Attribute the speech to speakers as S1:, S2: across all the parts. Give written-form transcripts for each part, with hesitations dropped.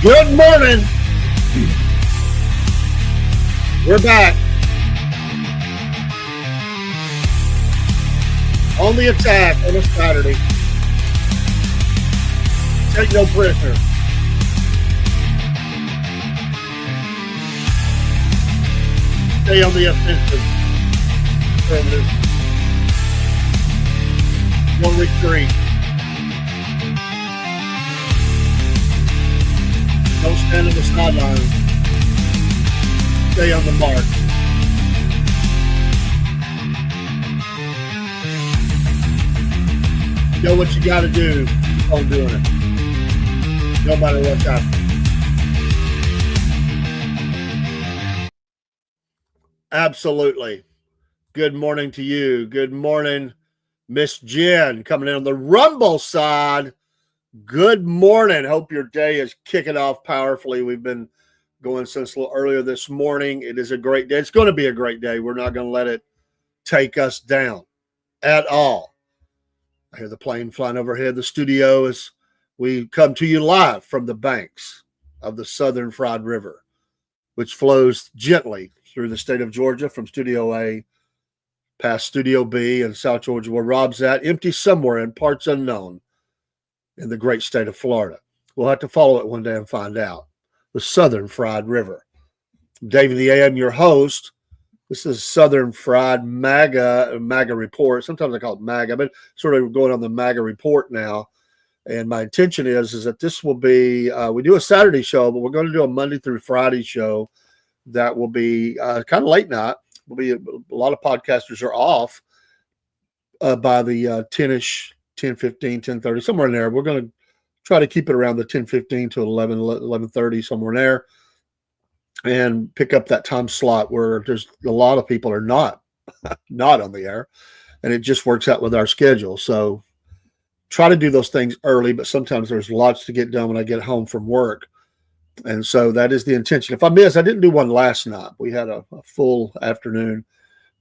S1: Good morning. We're back. On the attack on a Saturday. Take no prisoner. Stay on the offensive. Affirmative. Don't retreat. Don't stand on the sideline. Stay on the mark. You know what you got to do. Keep on doing it. No matter what's happening. Absolutely. Good morning to you. Good morning, Miss Jen, coming in on the Rumble side. Good morning. Hope your day is kicking off powerfully. We've been going since a little earlier this morning. It is a great day. It's going to be a great day. We're not going to let it take us down at all. I hear the plane flying overhead the studio as we come to you live from the banks of the Southern Fried River, which flows gently through the state of Georgia from Studio A past Studio B in South Georgia, where Rob's at, empty somewhere in parts unknown in the great state of Florida. We'll have to follow it one day and find out. The Southern Fried River. David the AM, your host. This is Southern Fried MAGA Report. Sometimes I call it MAGA. I've been sort of going on the MAGA Report now. And my intention is that this will be, we do a Saturday show, but we're going to do a Monday through Friday show that will be kind of late night. Will be a lot of podcasters are off by the 10-ish, 10:15, 10:30, somewhere in there. We're going to try to keep it around the 10:15 to 11:30, somewhere in there, and pick up that time slot where there's a lot of people are not on the air, and it just works out with our schedule. So try to do those things early, but sometimes there's lots to get done when I get home from work. And so that is the intention. If I miss, I didn't do one last night. We had a full afternoon,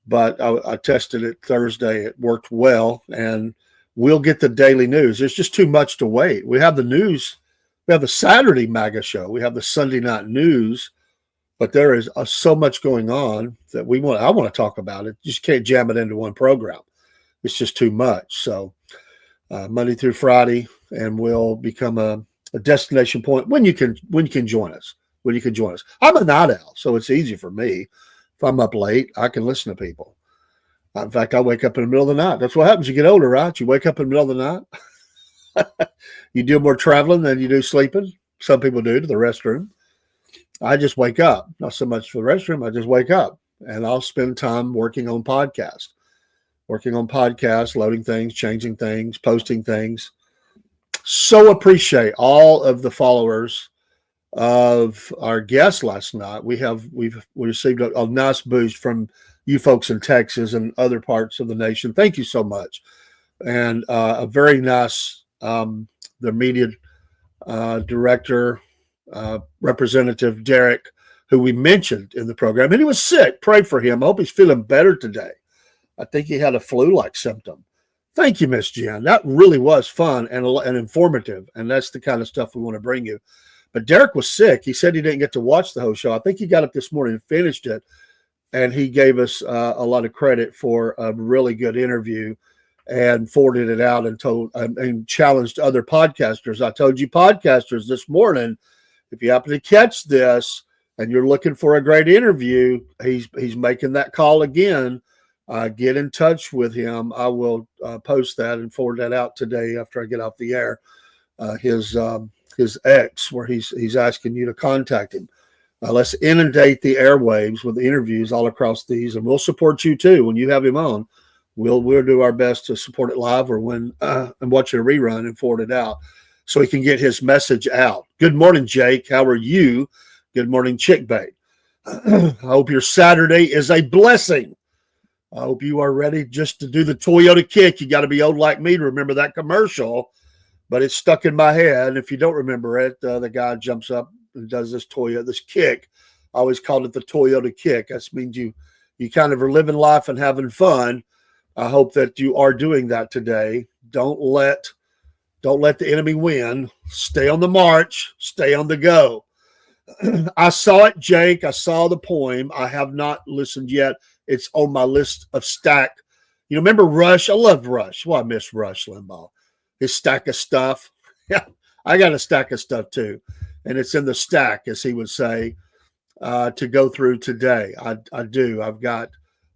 S1: but I tested it Thursday. It worked well, and we'll get the daily news. There's just too much to wait. We have the news. We have the Saturday MAGA show. We have the Sunday night news, but there is so much going on that I want to talk about it. You just can't jam it into one program. It's just too much. So Monday through Friday, and we'll become a destination point when you can join us. I'm a night owl, so it's easy for me. If I'm up late, I can listen to people. In fact, I wake up in the middle of the night. That's what happens. You get older, right? You wake up in the middle of the night. You do more traveling than you do sleeping. Some people do to the restroom. I just wake up. Not so much for the restroom. I just wake up, and I'll spend time working on podcasts, loading things, changing things, posting things. So appreciate all of the followers of our guest last night. We received a nice boost from you folks in Texas and other parts of the nation. Thank you so much. And a very nice, the media director, Representative Derek, who we mentioned in the program, and he was sick. Pray for him. I hope he's feeling better today. I think he had a flu-like symptom. Thank you, Miss Jen. That really was fun and informative, and that's the kind of stuff we want to bring you. But Derek was sick. He said he didn't get to watch the whole show. I think he got up this morning and finished it, and he gave us a lot of credit for a really good interview and forwarded it out and challenged other podcasters. I told you podcasters this morning, if you happen to catch this and you're looking for a great interview, he's making that call again. Get in touch with him. I will post that and forward that out today after I get off the air. His ex, where he's asking you to contact him. Let's inundate the airwaves with interviews all across these, and we'll support you too when you have him on. We'll do our best to support it live or when and watch a rerun and forward it out so he can get his message out. Good morning, Jake. How are you? Good morning, Chickbait. I hope your Saturday is a blessing. I hope you are ready just to do the Toyota kick. You got to be old like me to remember that commercial, but it's stuck in my head. If you don't remember it, the guy jumps up and does this kick. I always called it the Toyota kick. That means you kind of are living life and having fun. I hope that you are doing that today. Don't let Don't let the enemy win. Stay on the march. Stay on the go. I saw it, Jake. I saw the poem. I have not listened yet. It's on my list of stack. You know, remember Rush? I loved Rush. Well, I miss Rush Limbaugh. His stack of stuff. Yeah, I got a stack of stuff too. And it's in the stack, as he would say, to go through today. I do. I've got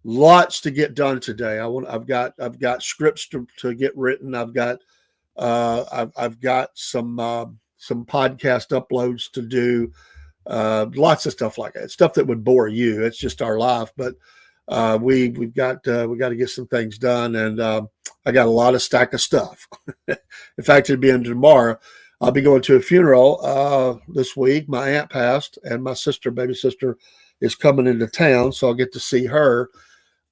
S1: lots to get done today. I've got scripts to get written. I've got some podcast uploads to do. Lots of stuff like that. Stuff that would bore you. It's just our life. But we've got to get some things done, and I got a lot of stack of stuff. In fact, it'll be in tomorrow. I'll be going to a funeral this week. My aunt passed, and my baby sister, is coming into town, so I'll get to see her.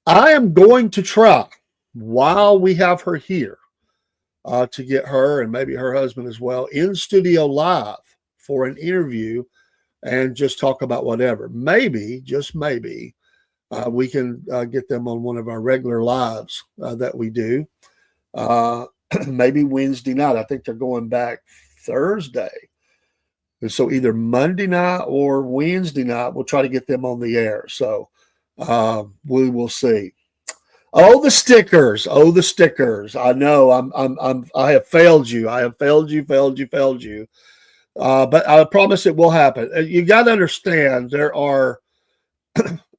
S1: I am going to try, while we have her here, to get her and maybe her husband as well in studio live for an interview and just talk about whatever. Maybe, just maybe, we can get them on one of our regular lives that we do. Maybe Wednesday night. I think they're going back Thursday. And so either Monday night or Wednesday night, we'll try to get them on the air. So we will see. Oh, the stickers. Oh, the stickers. I know I have failed you. I have failed you. But I promise it will happen. You got to understand there are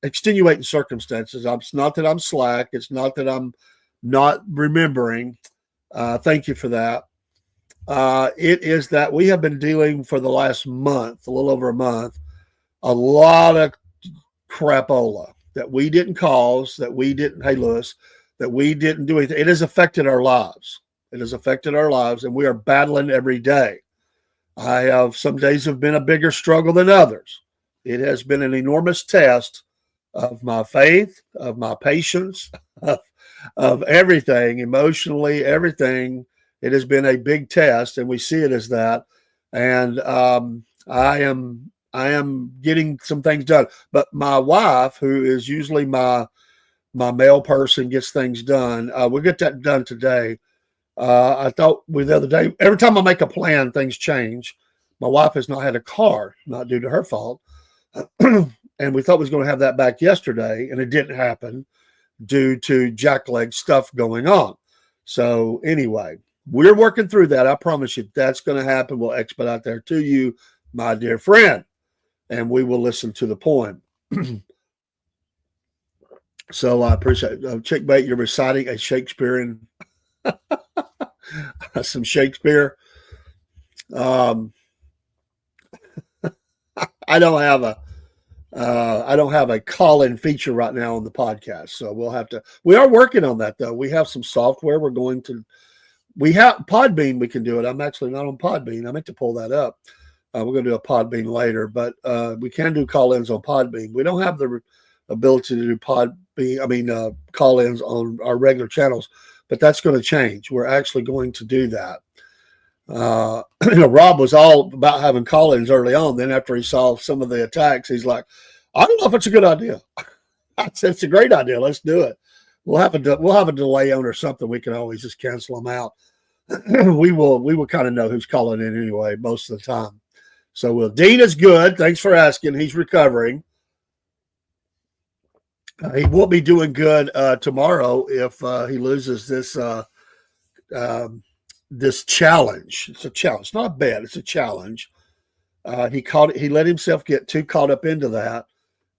S1: extenuating circumstances. It's not that I'm slack. It's not that I'm not remembering. Thank you for that. It is that we have been dealing for the last month, a little over a month, a lot of crapola that we didn't cause, that we didn't, hey, Lewis, that we didn't do anything. It has affected our lives. It has affected our lives, and we are battling every day. Some days have been a bigger struggle than others. It has been an enormous test of my faith, of my patience, of everything, emotionally, everything. It has been a big test, and we see it as that. And I am getting some things done. But my wife, who is usually my mail person, gets things done. We'll get that done today. I thought the other day, every time I make a plan, things change. My wife has not had a car, not due to her fault. And we thought we was going to have that back yesterday, and it didn't happen due to jackleg stuff going on. So anyway, we're working through that. I promise you that's going to happen. We'll expedite there to you, my dear friend, and we will listen to the poem. So I appreciate it. Chick Bait, you're reciting a Shakespearean, some Shakespeare. I don't have a call-in feature right now on the podcast, so we are working on that though. We have some software. We have Podbean. We can do it. I'm actually not on Podbean. I meant to pull that up. We're going to do a Podbean later, but we can do call-ins on Podbean. We don't have the ability to do call-ins on our regular channels, but that's going to change. We're actually going to do that. Rob was all about having call-ins early on. Then after he saw some of the attacks, he's like, I don't know if it's a good idea. I said, it's a great idea. Let's do it. We'll have a delay on or something. We can always just cancel them out. we will kind of know who's calling in anyway most of the time. So Dean is good. Thanks for asking. He's recovering. He won't be doing good tomorrow if he loses this this challenge. It's a challenge. It's not bad. It's a challenge. He let himself get too caught up into that,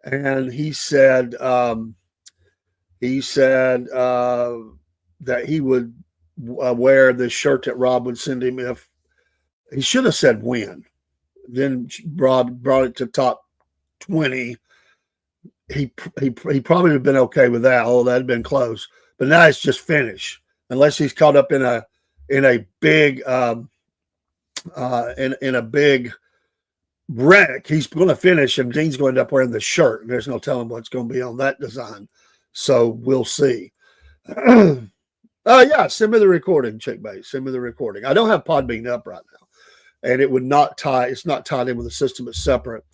S1: and he said that he would wear this shirt that Rob would send him if he should have said when. Then Rob brought it to top 20. He probably would have been okay with that. Oh, that'd been close. But now it's just finish, unless he's caught up in a big in a big wreck. He's going to finish, and Dean's going to end up wearing the shirt. There's no telling what's going to be on that design. So we'll see. Yeah, send me the recording, Chick Bait. Send me the recording. I don't have Podbean up right now, and it would not tie. It's not tied in with the system. It's separate.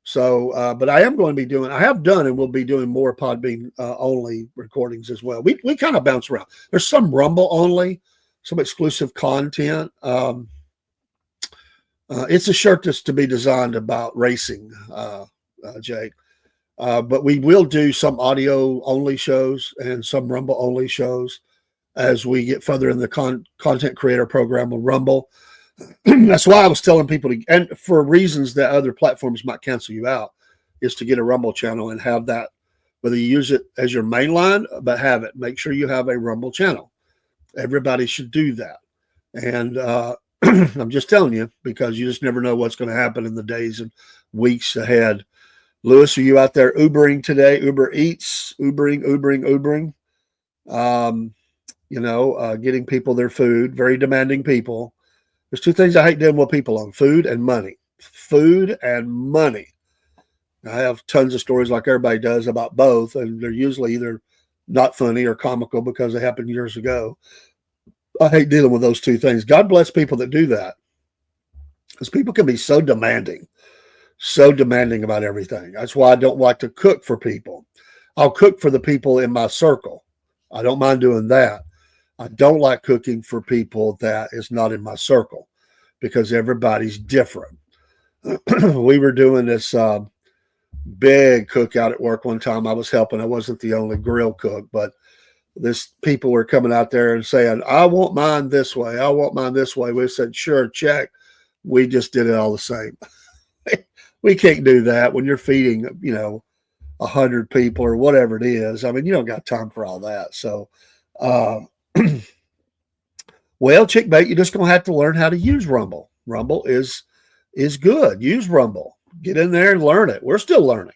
S1: So, but I am going to be doing. I have done, and we'll be doing more Podbean only recordings as well. We kind of bounce around. There's some Rumble only. some exclusive content. It's a shirt that's to be designed about racing, Jake. But we will do some audio only shows and some Rumble only shows as we get further in the content creator program with Rumble. That's why I was telling people to, and for reasons that other platforms might cancel you out, is to get a Rumble channel and have that, whether you use it as your main line, but have it. Make sure you have a Rumble channel. Everybody should do that. And I'm just telling you, because you just never know what's going to happen in the days and weeks ahead. Lewis, are you out there Ubering today? Uber Eats, Ubering. Getting people their food, very demanding people. There's two things I hate dealing with people on: food and money. Food and money. I have tons of stories like everybody does about both, and they're usually either not funny or comical because they happened years ago. I hate dealing with those two things. God bless people that do that, because people can be so demanding about everything. That's why I don't like to cook for people. I'll cook for the people in my circle. I don't mind doing that. I don't like cooking for people that is not in my circle, because everybody's different. We were doing this big cookout at work one time. I was helping. I wasn't the only grill cook, but this people were coming out there and saying, I want mine this way. I want mine this way. We said, sure, check. We just did it all the same. We can't do that when you're feeding, 100 people or whatever it is. I mean, you don't got time for all that. So, well, Chickbait, you're just going to have to learn how to use Rumble. Rumble is good. Use Rumble. Get in there and learn it. We're still learning.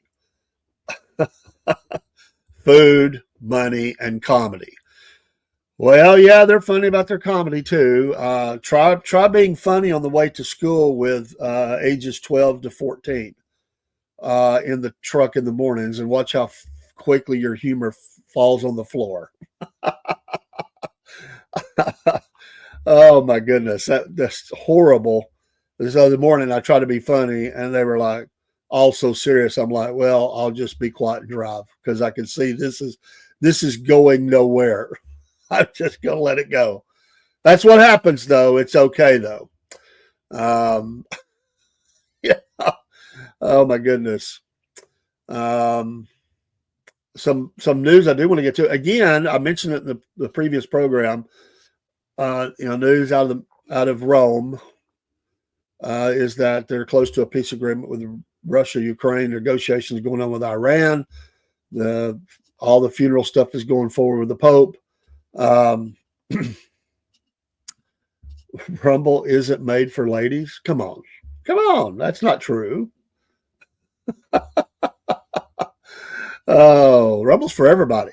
S1: Food, money, and comedy. Well, yeah, they're funny about their comedy too. Try being funny on the way to school with ages 12 to 14 in the truck in the mornings, and watch how quickly your humor falls on the floor. Oh my goodness, that's horrible. This other morning I tried to be funny and they were like all so serious. I'm like, well, I'll just be quiet and drive, because I can see this is going nowhere. I'm just gonna let it go. That's what happens though. It's okay though. Yeah. Oh my goodness. Some news I do want to get to. Again, I mentioned it in the previous program. News out of Rome is that they're close to a peace agreement with Russia, Ukraine. Negotiations going on with Iran. All the funeral stuff is going forward with the Pope. Rumble isn't made for ladies. Come on. That's not true. Oh, Rumble's for everybody.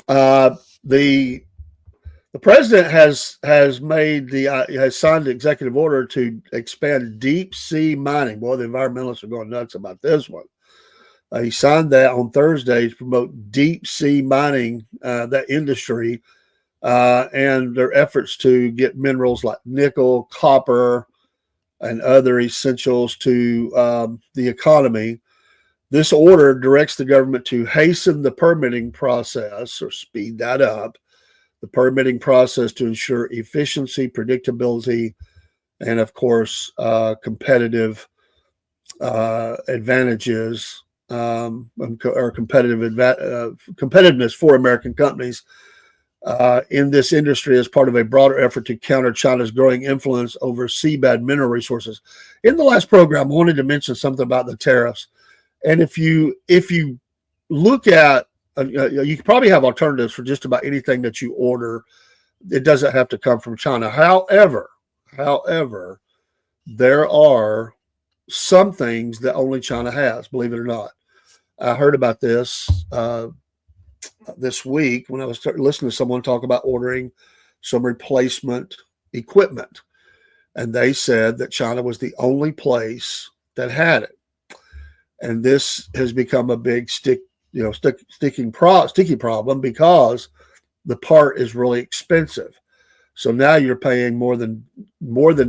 S1: The president has signed the executive order to expand deep sea mining. Boy, the environmentalists are going nuts about this one. He signed that on Thursday to promote deep sea mining, that industry, and their efforts to get minerals like nickel, copper, and other essentials to the economy. This order directs the government to hasten the permitting process, or speed that up, the permitting process, to ensure efficiency, predictability, and of course, competitive advantages, or competitiveness for American companies in this industry, as part of a broader effort to counter China's growing influence over seabed mineral resources. In the last program, I wanted to mention something about the tariffs. And if you look at, you probably have alternatives for just about anything that you order. It doesn't have to come from China. However, there are some things that only China has, believe it or not. I heard about this this week when I was listening to someone talk about ordering some replacement equipment. And they said that China was the only place that had it. And this has become a big sticky problem, because the part is really expensive. So now you're paying more than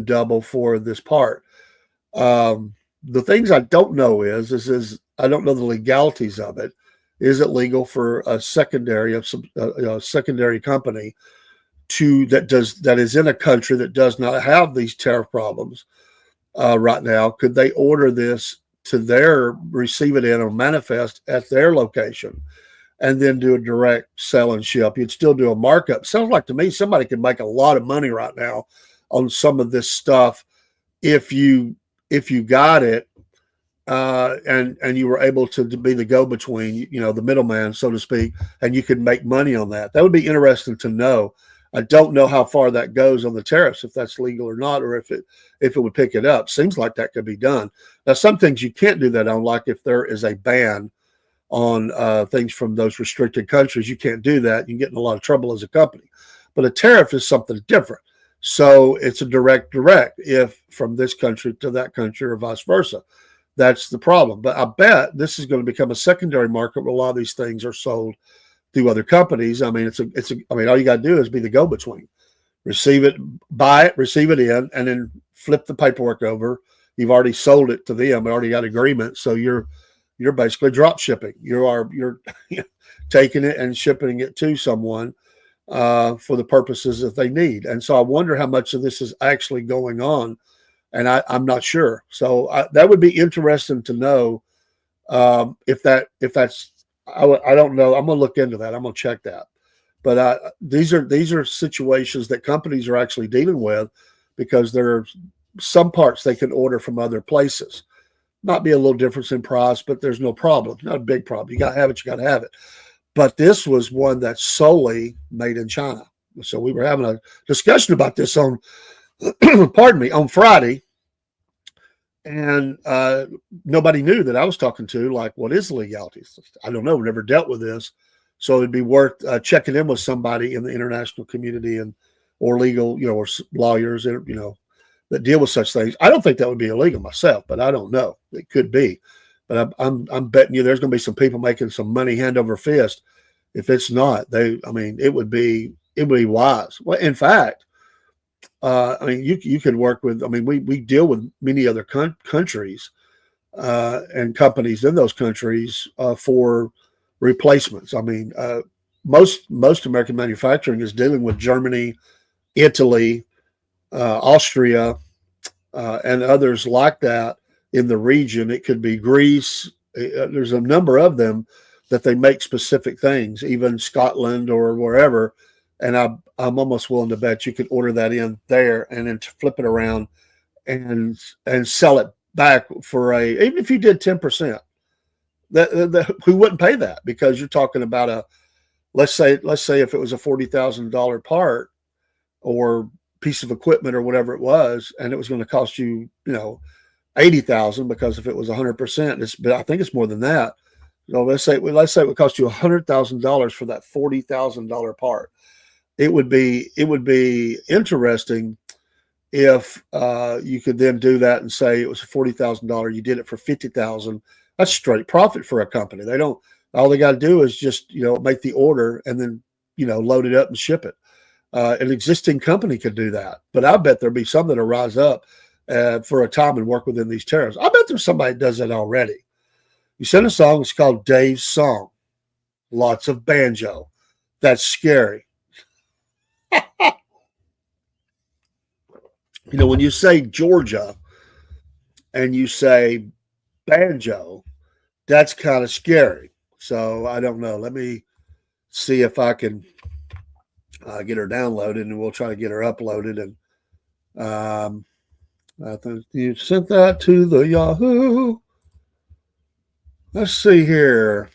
S1: double for this part. The things I don't know is I don't know the legalities of it. Is it legal for a secondary company that is in a country that does not have these tariff problems right now, could they order this to receive it in or manifest at their location, and then do a direct sell and ship? You'd still do a markup. Sounds like to me somebody could make a lot of money right now on some of this stuff if you got it and you were able to be the go-between, the middleman, so to speak, and you could make money on that. That would be interesting to know. I don't know how far that goes on the tariffs, if that's legal or not, or if it would pick it up. Seems like that could be done. Now, some things you can't do that on, like if there is a ban on things from those restricted countries, you can't do that. You can get in a lot of trouble as a company. But a tariff is something different. So it's a direct, if from this country to that country or vice versa. That's the problem. But I bet this is going to become a secondary market where a lot of these things are sold through other companies. I mean, all you got to do is be the go-between. Receive it, buy it, receive it in, and then flip the paperwork over. You've already sold it to them, already got agreement. So you're basically drop shipping. You're taking it and shipping it to someone for the purposes that they need. And so I wonder how much of this is actually going on. And I'm not sure. So that would be interesting to know if that's. I don't know. I'm going to look into that. I'm going to check that. But these are situations that companies are actually dealing with, because there are some parts they can order from other places. Might be a little difference in price, but there's no problem. Not a big problem. You got to have it. You got to have it. But this was one that's solely made in China. So we were having a discussion about this on on Friday, and nobody knew that I was talking to, like, what is the legality? I don't know. We've never dealt with this. So it'd be worth checking in with somebody in the international community or legal, or lawyers, that deal with such things. I don't think that would be illegal myself, but I don't know. It could be. But I'm betting you there's going to be some people making some money hand over fist. If it's not, it would be wise. Well, in fact, you could work with. We deal with many other countries and companies in those countries for replacements. Most American manufacturing is dealing with Germany, Italy, Austria, and others like that in the region. It could be Greece. There's a number of them that they make specific things, even Scotland or wherever. And I'm almost willing to bet you could order that in there and then flip it around and sell it back for even if you did 10%, who wouldn't pay that? Because you're talking about let's say if it was a $40,000 part or piece of equipment or whatever it was, and it was going to cost you, $80,000, because if it was 100%, I think it's more than that. So let's say it would cost you $100,000 for that $40,000 part. It would be interesting if you could then do that and say it was $40,000, you did it for $50,000. That's straight profit for a company. All they got to do is just, make the order and then, load it up and ship it. An existing company could do that, but I bet there'll be some that'll rise up for a time and work within these tariffs. I bet there's somebody that does that already. You send a song, it's called Dave's Song. Lots of banjo. That's scary. When you say Georgia and you say banjo, that's kind of scary. So I don't know. Let me see if I can get her downloaded, and we'll try to get her uploaded. And I think you sent that to the Yahoo. Let's see here.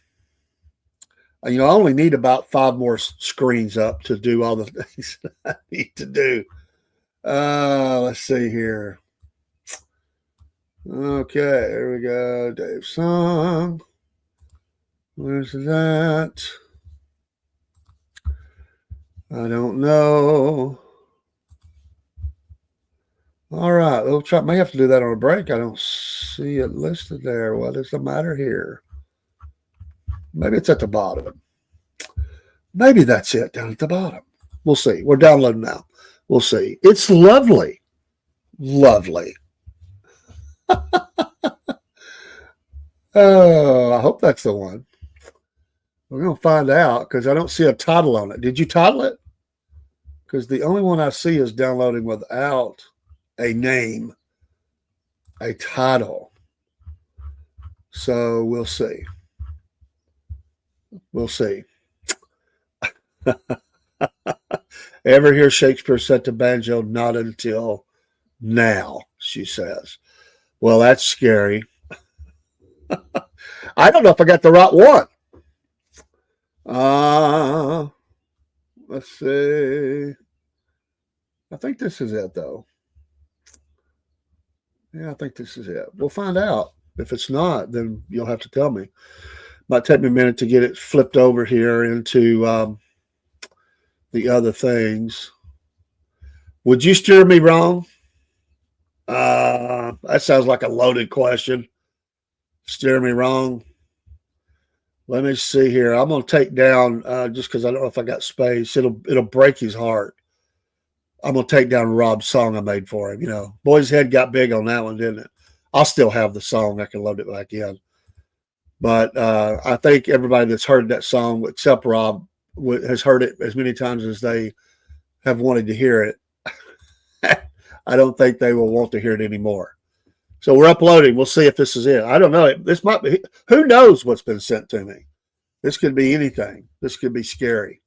S1: I only need about 5 more screens up to do all the things that I need to do. Let's see here. Okay, there we go. Dave's song. Where's that? I don't know. All right, we'll try. May have to do that on a break. I don't see it listed there. What is the matter here? Maybe it's at the bottom. Maybe that's it down at the bottom. We'll see. We're downloading now. We'll see. It's lovely. Lovely. Oh, I hope that's the one. We're going to find out because I don't see a title on it. Did you title it? because the only one I see is downloading without a name, a title. So we'll see. We'll see. Ever hear Shakespeare set to banjo? Not until now, she says. Well, that's scary. I don't know if I got the right one. Let's see. I think this is it, though. Yeah, I think this is it. We'll find out. If it's not, then you'll have to tell me. Might take me a minute to get it flipped over here into the other things. Would you steer me wrong? That sounds like a loaded question. Steer me wrong. Let me see here. I'm going to take down just because I don't know if I got space. It'll break his heart. I'm going to take down Rob's song I made for him. You know, Boy's Head got big on that one, didn't it? I'll still have the song. I can load it back in. But I think everybody that's heard that song, except Rob, has heard it as many times as they have wanted to hear it. I don't think they will want to hear it anymore. So we're uploading. We'll see if this is it. I don't know. This might be. Who knows what's been sent to me? This could be anything. This could be scary.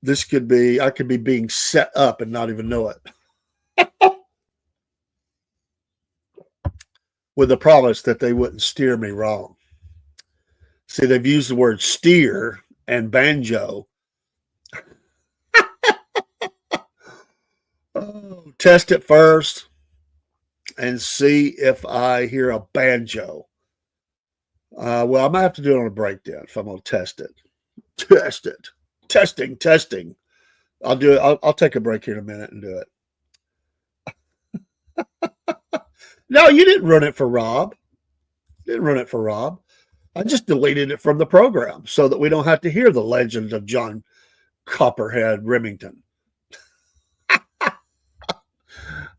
S1: This could be. I could be being set up and not even know it. With the promise that they wouldn't steer me wrong. See, they've used the word steer and banjo. Oh, test it first and see if I hear a banjo. Well, I might have to do it on a break then if I'm going to test it. Test it. Testing. I'll do it. I'll take a break here in a minute and do it. No, you didn't run it for Rob. I just deleted it from the program so that we don't have to hear the legend of John Copperhead Remington.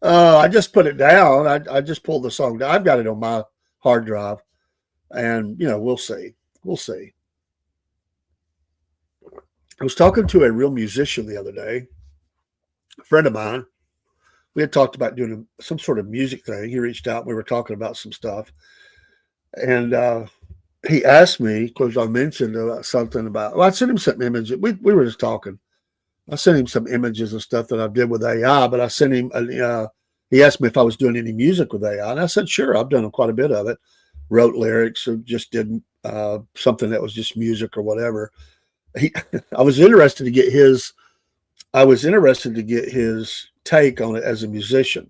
S1: I just put it down. I just pulled the song down. I've got it on my hard drive. And, you know, we'll see. I was talking to a real musician the other day, a friend of mine. We had talked about doing some sort of music thing. He reached out. We were talking about some stuff. And he asked me, because I mentioned something about, well, I sent him some images. We were just talking. I sent him some images and stuff that I did with AI, but I sent him, he asked me if I was doing any music with AI. And I said, sure, I've done quite a bit of it. Wrote lyrics or just did something that was just music or whatever. I was interested to get his take on it as a musician.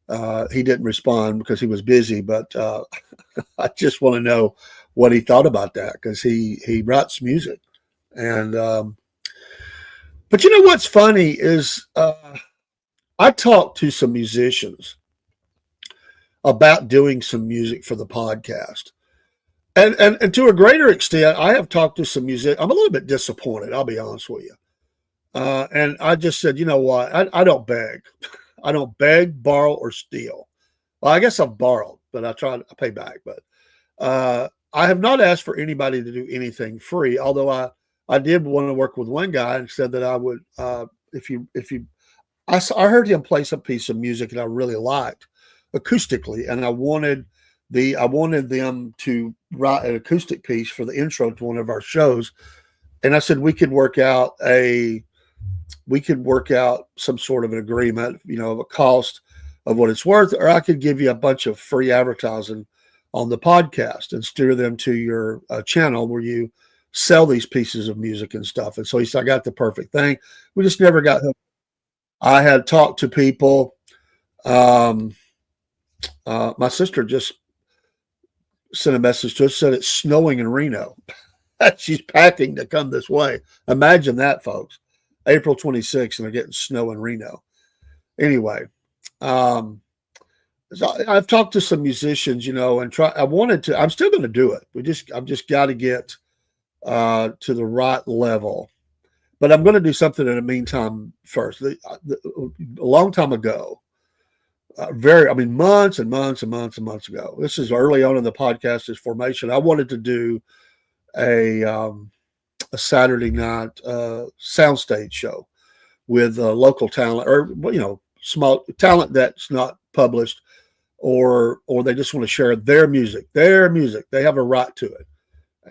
S1: He didn't respond because he was busy, but I just want to know what he thought about that, because he writes music. And but you know what's funny is I talked to some musicians about doing some music for the podcast. And to a greater extent, I have talked to some music. I'm a little bit disappointed, I'll be honest with you. And I just said, you know what? I don't beg. I don't beg, borrow, or steal. Well, I guess I've borrowed, but I pay back. But I have not asked for anybody to do anything free, although I did want to work with one guy and said that I would, I heard him play some piece of music that I really liked acoustically, and I wanted them to write an acoustic piece for the intro to one of our shows. And I said, we could work out some sort of an agreement, you know, of a cost of what it's worth, or I could give you a bunch of free advertising on the podcast and steer them to your channel where you sell these pieces of music and stuff. And so he said, I got the perfect thing. We just never got hooked. I had talked to people. My sister just sent a message to us, said it's snowing in Reno. She's packing to come this way. Imagine that, folks. April 26th, and they're getting snow in Reno. Anyway, so I've talked to some musicians, you know, and I'm still going to do it. I've just got to get to the right level. But I'm going to do something in the meantime first. A long time ago, months and months and months and months ago. This is early on in the podcast's formation. I wanted to do a Saturday night soundstage show with local talent, or small talent that's not published, or they just want to share their music. They have a right to it,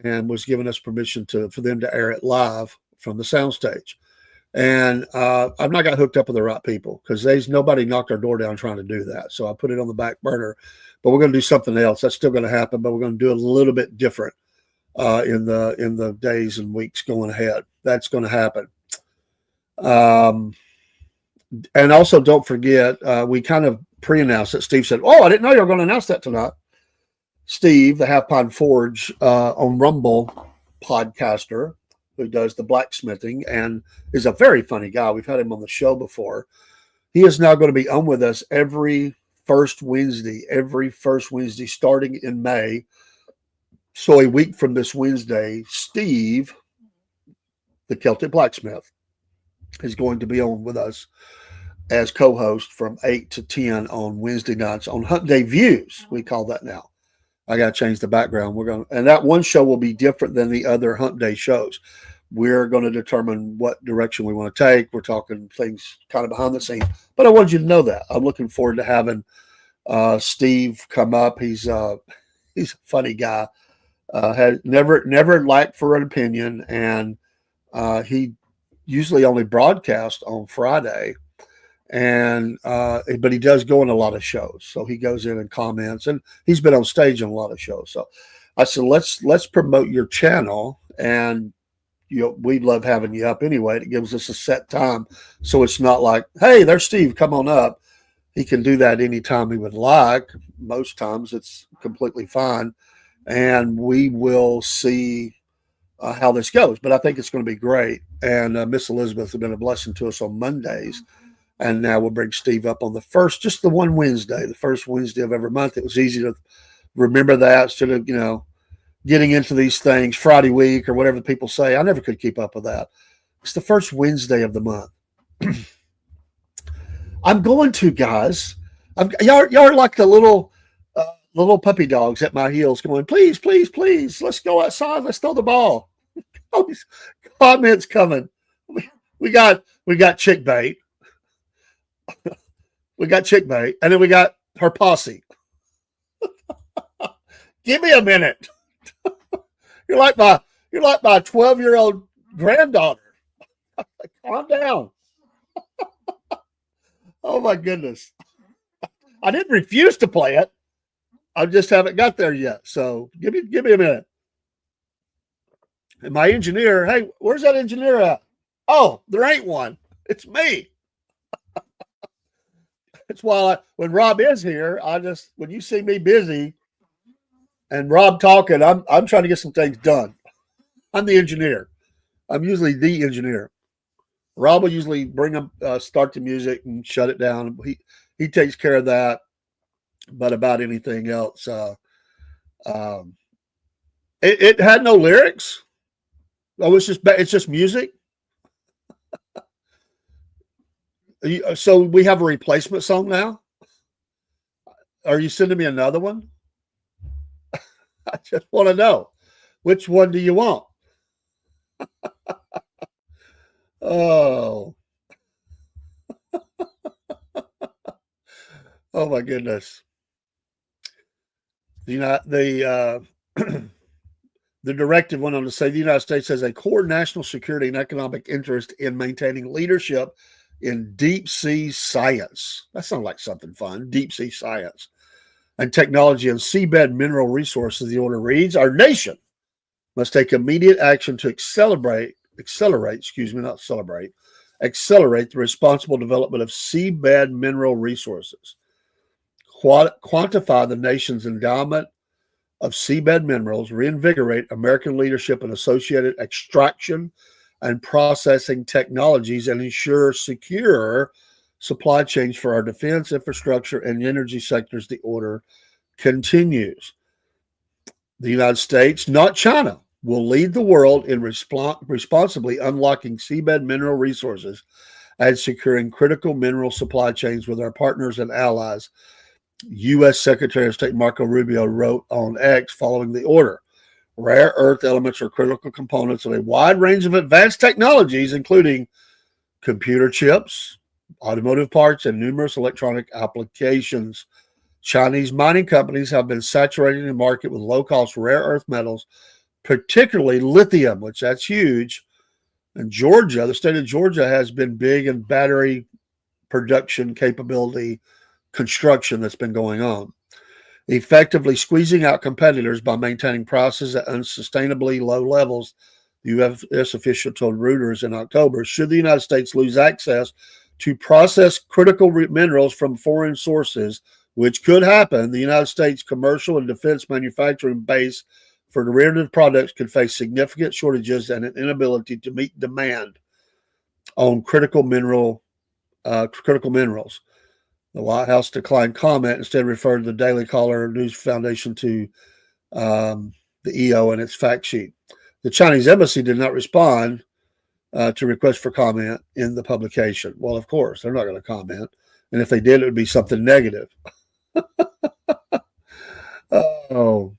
S1: and was giving us permission for them to air it live from the soundstage. And I've not got hooked up with the right people, because there's nobody knocked our door down trying to do that. So I put it on the back burner. But we're going to do something else. That's still going to happen, but we're going to do it a little bit different in the days and weeks going ahead. That's going to happen. And also, don't forget, we kind of pre-announced it. Steve said, "Oh, I didn't know you were going to announce that tonight." Steve, the Half Pine Forge on Rumble podcaster, who does the blacksmithing and is a very funny guy. We've had him on the show before. He is now going to be on with us every first Wednesday starting in May. So a week from this Wednesday, Steve, the Celtic blacksmith, is going to be on with us as co-host from 8 to 10 on Wednesday nights on Hump Day Views. We call that now. I got to change the background. And that one show will be different than the other Hump Day shows. We're going to determine what direction we want to take. We're talking things kind of behind the scenes, but I wanted you to know that. I'm looking forward to having Steve come up. He's a funny guy. Has never lacked for an opinion, and he usually only broadcasts on Friday, and but he does go in a lot of shows. So he goes in and comments, and he's been on stage in a lot of shows. So I said, let's promote your channel, and we'd love having you up anyway. It gives us a set time, so it's not like, hey, there's Steve, come on up. He can do that anytime he would like. Most times it's completely fine, and we will see how this goes. But I think it's going to be great. And Miss Elizabeth has been a blessing to us on Mondays, and now we'll bring Steve up on the first Wednesday of every month. It was easy to remember that instead of getting into these things Friday week or whatever people say. I never could keep up with that. It's the first Wednesday of the month. I'm going to, guys. Y'all are like the little puppy dogs at my heels going, please, please, please, let's go outside. Let's throw the ball. All these comments coming. We got chick bait. We got chick bait. And then we got her posse. Give me a minute. You're like my 12-year-old granddaughter. Calm down. Oh my goodness. I didn't refuse to play it. I just haven't got there yet. So give me a minute. And my engineer, hey, where's that engineer at? Oh, there ain't one. It's me. It's why when Rob is here, when you see me busy and Rob talking, I'm trying to get some things done. I'm the engineer. I'm usually the engineer. Rob will usually bring him, start the music and shut it down. He takes care of that. But about anything else, it had no lyrics. Oh, it's just music. So we have a replacement song now. Are you sending me another one? I just want to know, which one do you want? Oh. Oh my goodness. The directive went on to say the United States has a core national security and economic interest in maintaining leadership in deep sea science. That sounds like something fun. Deep sea science and technology and seabed mineral resources. The order reads, our nation must take immediate action to accelerate the responsible development of seabed mineral resources, quantify the nation's endowment of seabed minerals, reinvigorate American leadership in associated extraction and processing technologies, and ensure secure supply chains for our defense, infrastructure, and energy sectors. The order continues. The United States, not China, will lead the world in responsibly unlocking seabed mineral resources and securing critical mineral supply chains with our partners and allies, U.S. Secretary of State Marco Rubio wrote on X following the order. Rare earth elements are critical components of a wide range of advanced technologies, including computer chips, automotive parts, and numerous electronic applications. Chinese mining companies have been saturating the market with low-cost rare earth metals, particularly lithium, which that's huge. And Georgia, the state of Georgia, has been big in battery production capability construction that's been going on, effectively squeezing out competitors by maintaining prices at unsustainably low levels. The U.S. official told Reuters in October, should the United States lose access to process critical minerals from foreign sources, which could happen, the United States commercial and defense manufacturing base for derivative products could face significant shortages and an inability to meet demand on critical minerals. The White House declined comment, instead referred the Daily Caller News Foundation to the EO and its fact sheet. The Chinese embassy did not respond to requests for comment in the publication. Well, of course, they're not going to comment. And if they did, it would be something negative. Oh.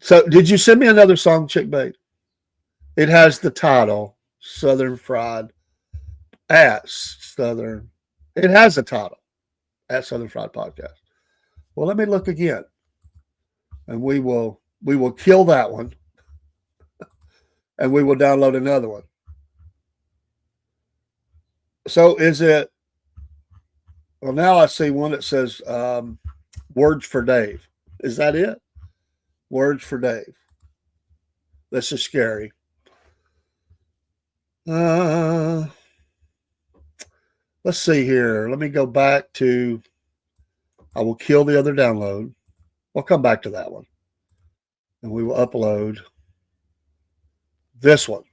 S1: So did you send me another song, Chick Bait? It has the title, Southern Fried at Southern. It has a title, at Southern Fried Podcast. Well, let me look again. And we will kill that one. And we will download another one. So is it, well, now I see one that says Words for Dave. Is that it? Words for Dave. This is scary. Let's see here. Let me go back to, I will kill the other download. We'll come back to that one. And we will upload this one.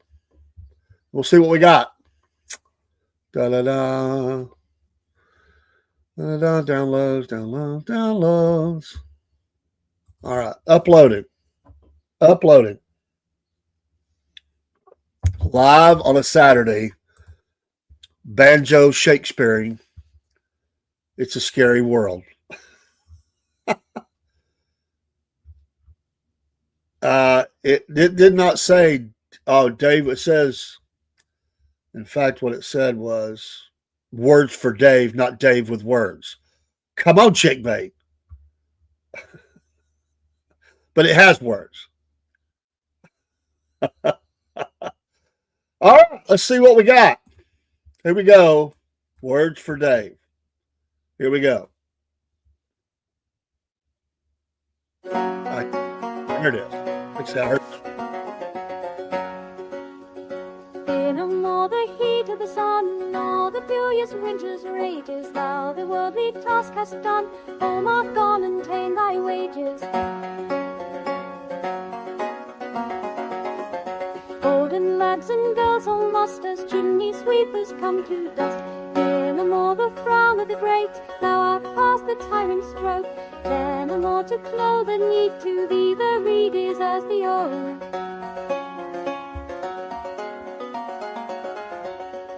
S1: We'll see what we got. Da-da-da. Da-da-da. Downloads. All right. Uploaded. Live on a Saturday. Banjo Shakespeareing. It's a scary world. It did not say, oh, Dave, it says, in fact, what it said was Words for Dave, not Dave with words. Come on, Chick Bait. But it has words. All right, let's see what we got. Here we go. Words for Dave. Here we go. Here it is. Let's see how it hurts.
S2: In all the heat of the sun, all the furious winter's rages, thou the worldly task hast done, home art gone and ta'en thy wages. Golden lads and girls all lost as chimney sweepers come to dust. Here no more the frown of the great, thou art past the tyrant's stroke. There no more to clothe and need to thee, the reed is as the old.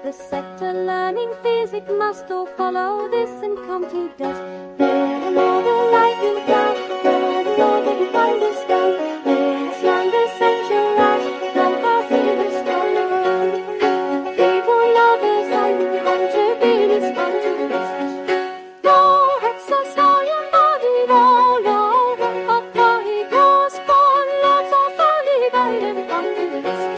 S2: The sector learning physic must all follow this and come to dust. There no more the light will ground, there no more the thunderstone. This younger century rush, from our fever stone around. People lovers and hunter billies come to rest. All hexas are your body, all over of body goes for lots of funny violent come to rest.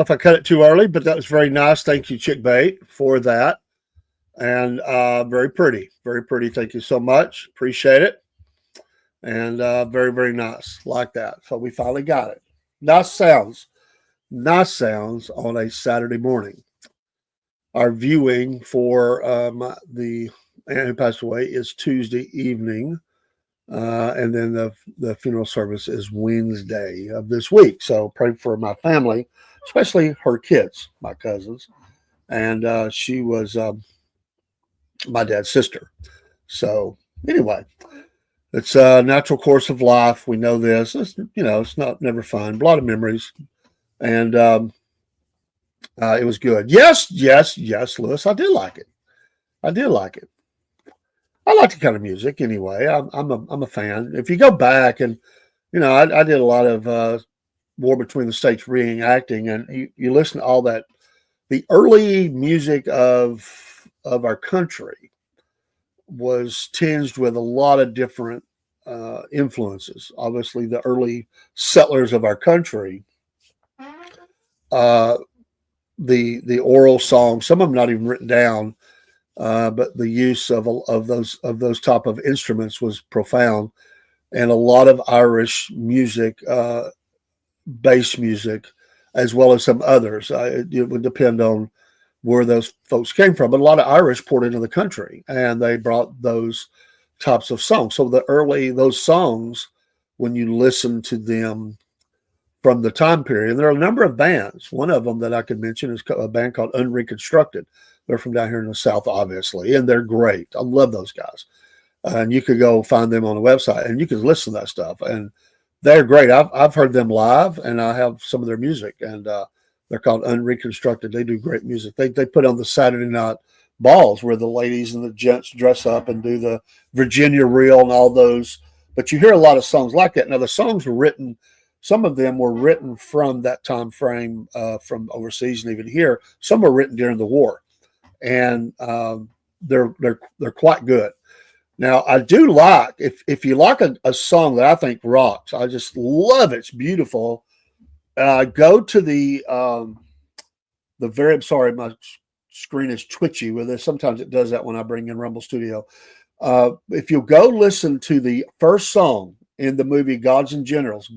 S1: know if I cut it too early, but that was very nice. Thank you, Chick Bait, for that. And very pretty. Very pretty. Thank you so much. Appreciate it. And very, very nice. Like that. So we finally got it. Nice sounds. Nice sounds on a Saturday morning. Our viewing for the aunt who passed away is Tuesday evening. And then the funeral service is Wednesday of this week. So pray for my family, especially her kids, my cousins. And she was my dad's sister. So anyway, it's a natural course of life. We know this. It's, it's not never fun. A lot of memories. And it was good. Yes, Lewis. I did like it. I did like it. I like the kind of music anyway. I'm a fan. If you go back and, I did a lot of War Between the States reenacting, and you listen to all that. The early music of our country was tinged with a lot of different influences. Obviously, the early settlers of our country, the oral songs, some of them not even written down, but the use of those type of instruments was profound, and a lot of Irish music, bass music, as well as some others. It would depend on where those folks came from, but a lot of Irish poured into the country, and they brought those types of songs. So those songs, when you listen to them from the time period, and there are a number of bands. One of them that I could mention is a band called Unreconstructed. They're from down here in the South, obviously, and they're great. I love those guys. And you could go find them on the website, and you can listen to that stuff, and they're great. I've heard them live, and I have some of their music, and they're called Unreconstructed. They do great music. They put on the Saturday night balls where the ladies and the gents dress up and do the Virginia Reel and all those. But you hear a lot of songs like that. Now, the songs were written, some of them were written from that time frame, from overseas and even here. Some were written during the war, and they're quite good. Now, I do like, if you like a song that I think rocks, I just love it. It's beautiful. Go to the very, I'm sorry, my screen is twitchy with this. Sometimes it does that when I bring in Rumble Studio. If you go listen to the first song in the movie Gods and Generals,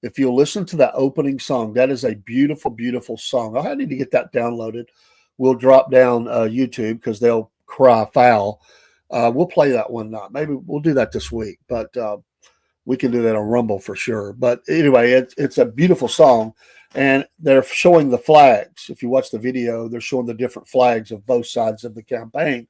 S1: if you'll listen to that opening song, that is a beautiful, beautiful song. I need to get that downloaded. We'll drop down YouTube because they'll cry foul. We'll play that one night. Maybe we'll do that this week, but we can do that on Rumble for sure. But anyway, it's a beautiful song, and they're showing the flags. If you watch the video, they're showing the different flags of both sides of the campaign,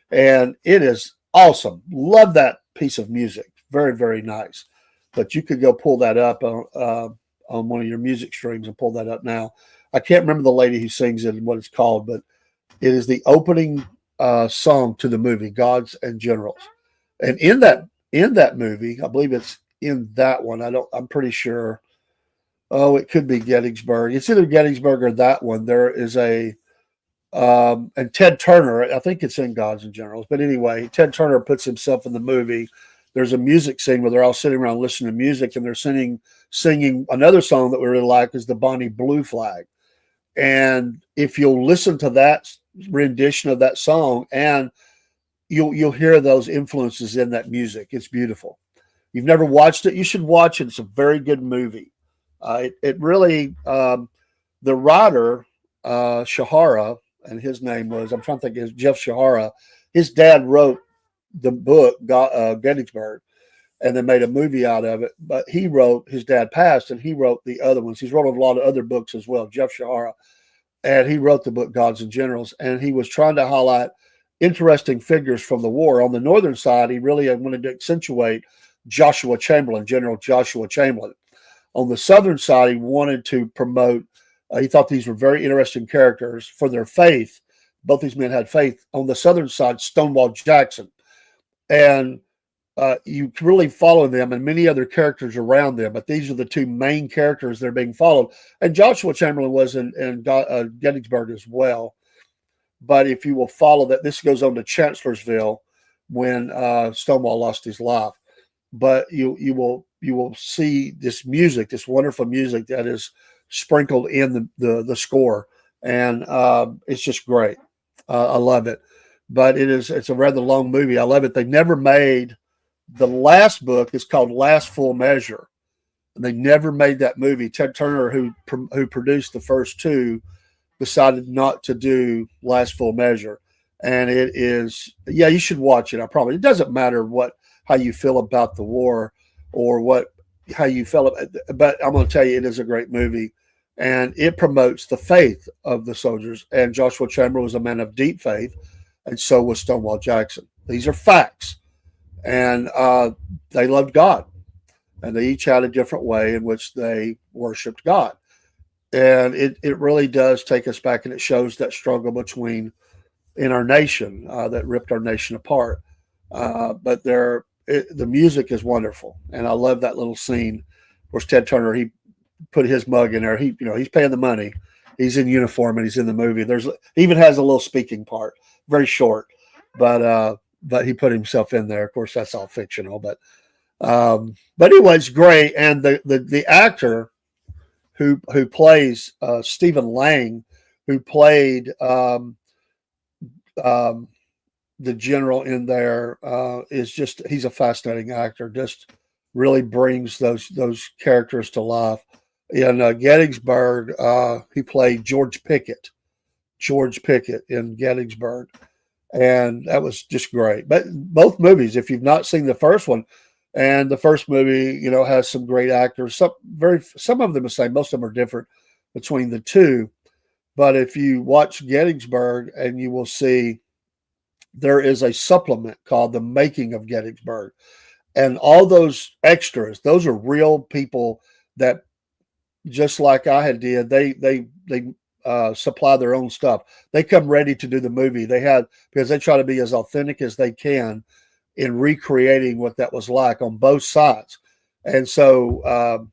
S1: and it is awesome. Love that piece of music. Very, very nice. But you could go pull that up on one of your music streams and pull that up now. I can't remember the lady who sings it and what it's called, but it is the opening song to the movie Gods and Generals. And in that movie, I believe it's in that one. I'm pretty sure. Oh, it could be Gettysburg. It's either Gettysburg or that one. There is and Ted Turner, I think it's in Gods and Generals. But anyway, Ted Turner puts himself in the movie. There's a music scene where they're all sitting around listening to music, and they're singing another song that we really like is the Bonnie Blue Flag. And if you'll listen to that rendition of that song, and you'll hear those influences in that music. It's beautiful. You've never watched it, you should watch it. It's a very good movie. It really, the writer, Shahara, and his name was, I'm trying to think, is Jeff Shahara. His dad wrote the book, Gettysburg, and then made a movie out of it. But his dad passed, and he wrote the other ones. He's wrote a lot of other books as well, Jeff Shahara. And he wrote the book Gods and Generals, and he was trying to highlight interesting figures from the war. On the northern side, he really wanted to accentuate Joshua Chamberlain, General Joshua Chamberlain. On the southern side, he wanted to promote, he thought these were very interesting characters for their faith. Both these men had faith. On the southern side, Stonewall Jackson. And you really follow them and many other characters around them, but these are the two main characters that are being followed. And Joshua Chamberlain was in Gettysburg as well. But if you will follow that, this goes on to Chancellorsville when Stonewall lost his life. But you will see this music, this wonderful music that is sprinkled in the score, and it's just great. I love it, but it's a rather long movie. I love it. They never made the last book is called Last Full Measure. And they never made that movie. Ted Turner, who produced the first two, decided not to do Last Full Measure. And it is, yeah, you should watch it. I probably, it doesn't matter how you feel about the war or how you feel, but I'm going to tell you, it is a great movie, and it promotes the faith of the soldiers. And Joshua Chamberlain was a man of deep faith, and so was Stonewall Jackson. These are facts, and they loved God, and they each had a different way in which they worshiped God. And it really does take us back, and it shows that struggle in our nation that ripped our nation apart. But the music is wonderful, and I love that little scene. Of course, Ted Turner, he put his mug in there. He's paying the money. He's in uniform and he's in the movie. He even has a little speaking part, very short, but he put himself in there. Of course, that's all fictional, but anyway, it's great. And the actor who plays Stephen Lang, who played the general in there, he's a fascinating actor. Just really brings those characters to life. In Gettysburg, he played George Pickett in Gettysburg, and that was just great. But both movies, if you've not seen the first one, and the first movie, has some great actors. Some of them the same, most of them are different between the two. But if you watch Gettysburg, and you will see there is a supplement called The Making of Gettysburg. And all those extras, those are real people that, just like I did, they supply their own stuff. They come ready to do the movie. Because they try to be as authentic as they can in recreating what that was like on both sides. And so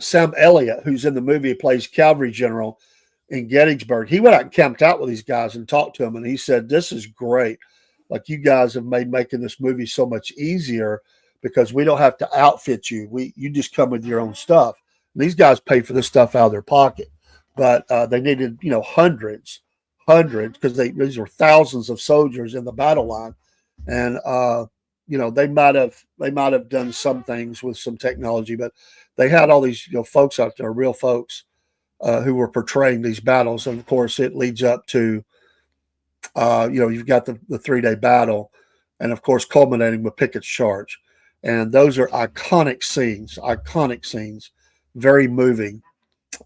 S1: Sam Elliott, who's in the movie, plays cavalry general in Gettysburg. He went out and camped out with these guys and talked to them, and he said, "This is great. Like, you guys have made making this movie so much easier because we don't have to outfit you. You just come with your own stuff." And these guys paid for this stuff out of their pocket, but they needed hundreds, because these were thousands of soldiers in the battle line, and they might have done some things with some technology, but they had all these folks out there, real folks, who were portraying these battles. And of course, it leads up to, you've got the 3-day battle, and of course, culminating with Pickett's charge. And those are iconic scenes, very moving.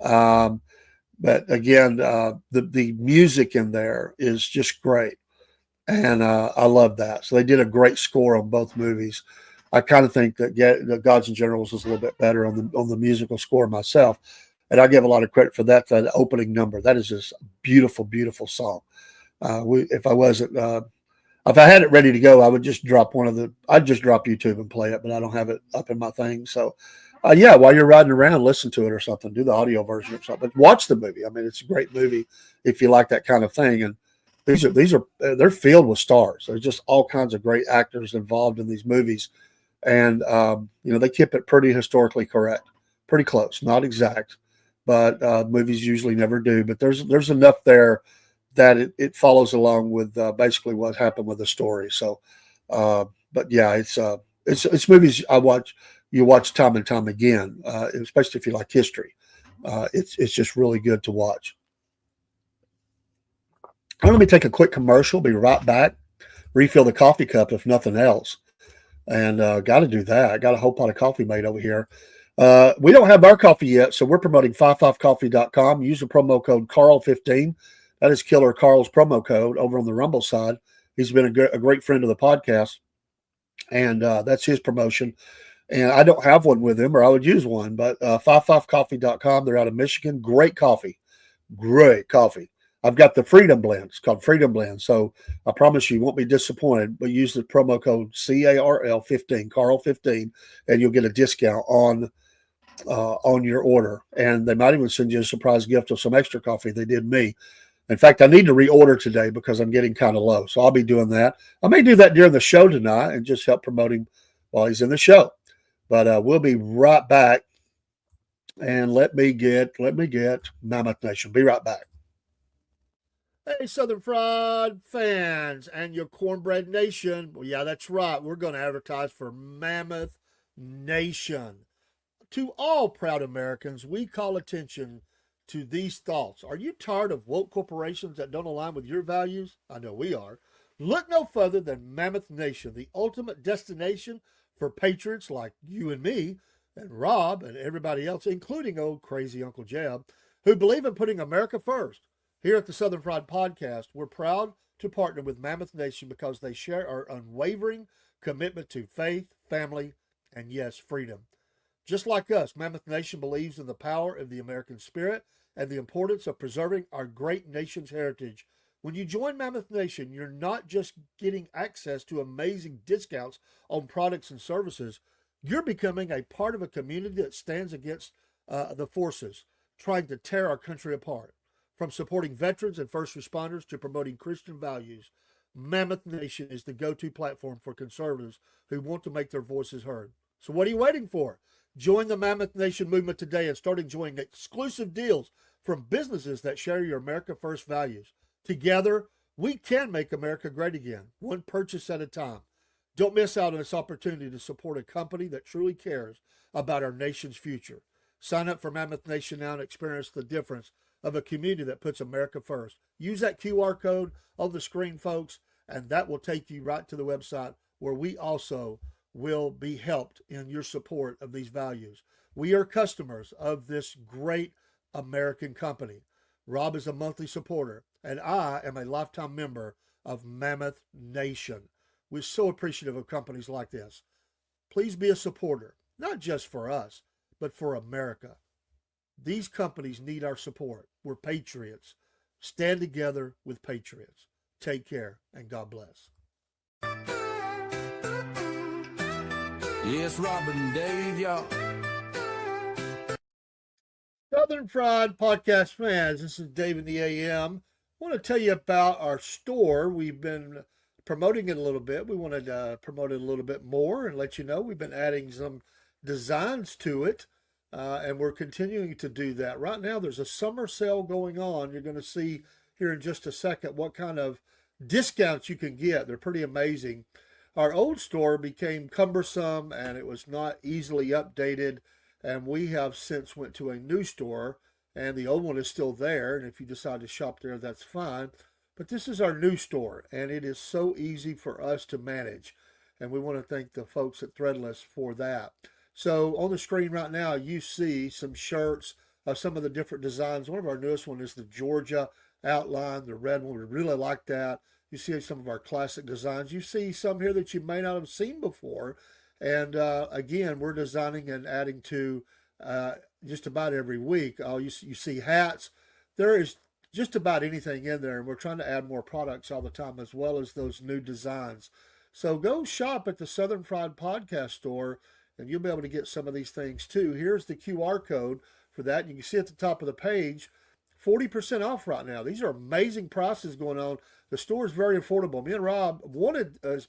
S1: But again, the music in there is just great. And I love that. So they did a great score on both movies. I kind of think that Gods and Generals was a little bit better on the musical score myself. And I give a lot of credit for that opening number. That is just a beautiful, beautiful song. If I had it ready to go, I would just I'd just drop YouTube and play it, but I don't have it up in my thing. So, while you're riding around, listen to it or something, do the audio version or something, but watch the movie. I mean, it's a great movie if you like that kind of thing. And they're filled with stars. There's just all kinds of great actors involved in these movies. And, they keep it pretty historically correct, pretty close, not exact, but movies usually never do. But there's enough there that it follows along with basically what happened with the story. So, but yeah, it's movies you watch time and time again, especially if you like history. It's just really good to watch. Let me take a quick commercial. Be right back. Refill the coffee cup if nothing else, and got to do that. I got a whole pot of coffee made over here. We don't have our coffee yet, so we're promoting 55coffee.com. Use the promo code Carl15. That is Killer Carl's promo code over on the Rumble side. He's been a great friend of the podcast, and that's his promotion. And I don't have one with him, or I would use one, but 55coffee.com. They're out of Michigan. Great coffee. I've got the Freedom Blend. It's called Freedom Blend. So I promise you won't be disappointed, but use the promo code CARL15, Carl15, and you'll get a discount on your order. And they might even send you a surprise gift of some extra coffee. They did me. In fact, I need to reorder today because I'm getting kind of low. So I'll be doing that. I may do that during the show tonight and just help promote him while he's in the show. But we'll be right back And let me get Mammoth Nation. Be right back. Hey, Southern Fried fans and your Cornbread Nation. Well, yeah, that's right. We're going to advertise for Mammoth Nation. To all proud Americans, we call attention to these thoughts. Are you tired of woke corporations that don't align with your values? I know we are. Look no further than Mammoth Nation, the ultimate destination for patriots like you and me and Rob and everybody else, including old crazy Uncle Jeb, who believe in putting America first. Here at the Southern Fried Podcast, we're proud to partner with Mammoth Nation because they share our unwavering commitment to faith, family, and yes, freedom. Just like us, Mammoth Nation believes in the power of the American spirit and the importance of preserving our great nation's heritage. When you join Mammoth Nation, you're not just getting access to amazing discounts on products and services, you're becoming a part of a community that stands against the forces trying to tear our country apart. From supporting veterans and first responders to promoting Christian values, Mammoth Nation is the go-to platform for conservatives who want to make their voices heard. So what are you waiting for? Join the Mammoth Nation movement today and start enjoying exclusive deals from businesses that share your America First values. Together, we can make America great again, one purchase at a time. Don't miss out on this opportunity to support a company that truly cares about our nation's future. Sign up for Mammoth Nation now and experience the difference of a community that puts America first. Use that QR code on the screen, folks, and that will take you right to the website where we also will be helped in your support of these values. We are customers of this great American company. Rob is a monthly supporter, and I am a lifetime member of Mammoth Nation. We're so appreciative of companies like this. Please be a supporter, not just for us, but for America. These companies need our support. We're patriots. Stand together with patriots. Take care, and God bless.
S3: Yes, Robin Dave, y'all.
S1: Southern Fried Podcast fans, this is Dave in the AM. I want to tell you about our store. We've been promoting it a little bit. We wanted to promote it a little bit more and let you know we've been adding some designs to it, and we're continuing to do that. Right now, there's a summer sale going on. You're going to see here in just a second what kind of discounts you can get. They're pretty amazing. Our old store became cumbersome and it was not easily updated, and we have since went to a new store, and the old one is still there, and if you decide to shop there, that's fine. But this is our new store, and it is so easy for us to manage, and we want to thank the folks at Threadless for that. So on the screen right now, you see some shirts, some of the different designs. One of our newest one is the Georgia outline, the red one. We really like that. You see some of our classic designs. You see some here that you may not have seen before. And again, we're designing and adding to just about every week. You see hats. There is just about anything in there, and we're trying to add more products all the time, as well as those new designs. So go shop at the Southern Fried Podcast store, and you'll be able to get some of these things too. Here's the QR code for that. You can see at the top of the page, 40% off right now. These are amazing prices going on. The store is very affordable. Me and Rob wanted as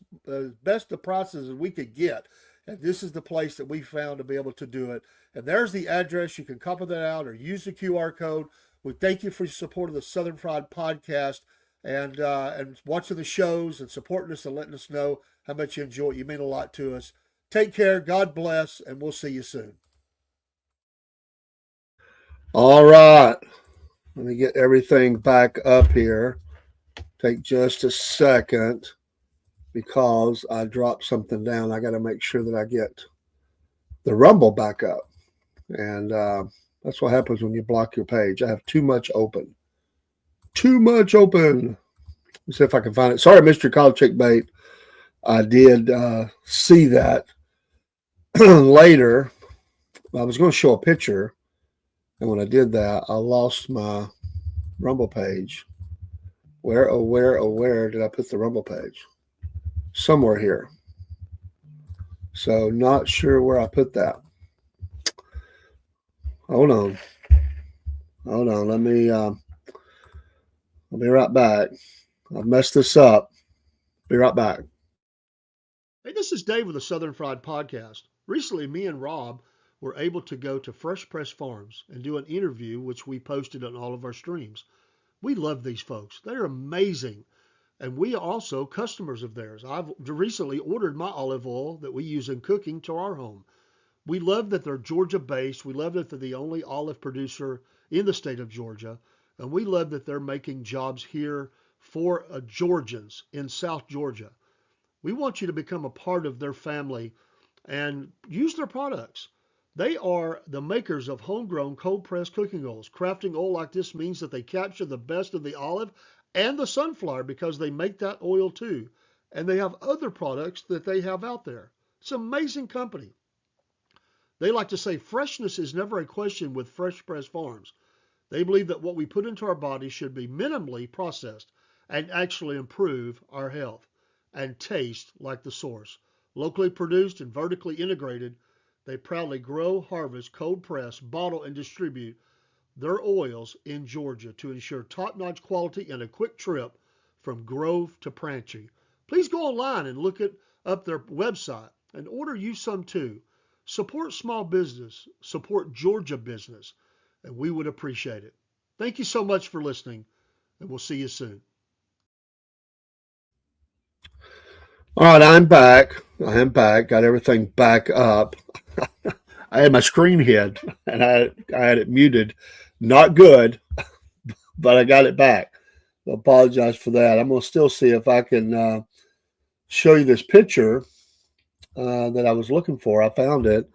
S1: best the prices as we could get, and this is the place that we found to be able to do it. And there's the address. You can copy that out or use the QR code. We thank you for your support of the Southern Fried Podcast and watching the shows and supporting us and letting us know how much you enjoy it. You mean a lot to us. Take care. God bless, and we'll see you soon. All right. Let me get everything back up here. Take just a second because I dropped something down. I got to make sure that I get the Rumble back up. And that's what happens when you block your page. I have too much open. Too much open. Let's see if I can find it. Sorry, Mr. College Chick Bait. I did see that later. I was going to show a picture. And when I did that, I lost my Rumble page. Where did I put the Rumble page? Somewhere here. So not sure where I put that. Hold on. I'll be right back. I've messed this up. Be right back. Hey, this is Dave with the Southern Fried Podcast. Recently, me and Rob were able to go to Fresh Press Farms and do an interview, which we posted on all of our streams. We love these folks. They're amazing. And we are also customers of theirs. I've recently ordered my olive oil that we use in cooking to our home. We love that they're Georgia based. We love that they're the only olive producer in the state of Georgia. And we love that they're making jobs here for Georgians in South Georgia. We want you to become a part of their family and use their products. They are the makers of homegrown cold pressed cooking oils. Crafting oil like this means that they capture the best of the olive and the sunflower because they make that oil too. And they have other products that they have out there. It's an amazing company. They like to say freshness is never a question with Fresh Press Farms. They believe that what we put into our bodies should be minimally processed and actually improve our health and taste like the source. Locally produced and vertically integrated, they proudly grow, harvest, cold press, bottle, and distribute their oils in Georgia to ensure top-notch quality and a quick trip from Grove to Pranchy. Please go online and look up their website and order you some too. Support small business, support Georgia business, and we would appreciate it. Thank you so much for listening, and we'll see you soon. All right, I'm back. I am back. Got everything back up. I had my screen hid, and I had it muted. Not good, but I got it back. I apologize for that. I'm going to still see if I can show you this picture that I was looking for. I found it,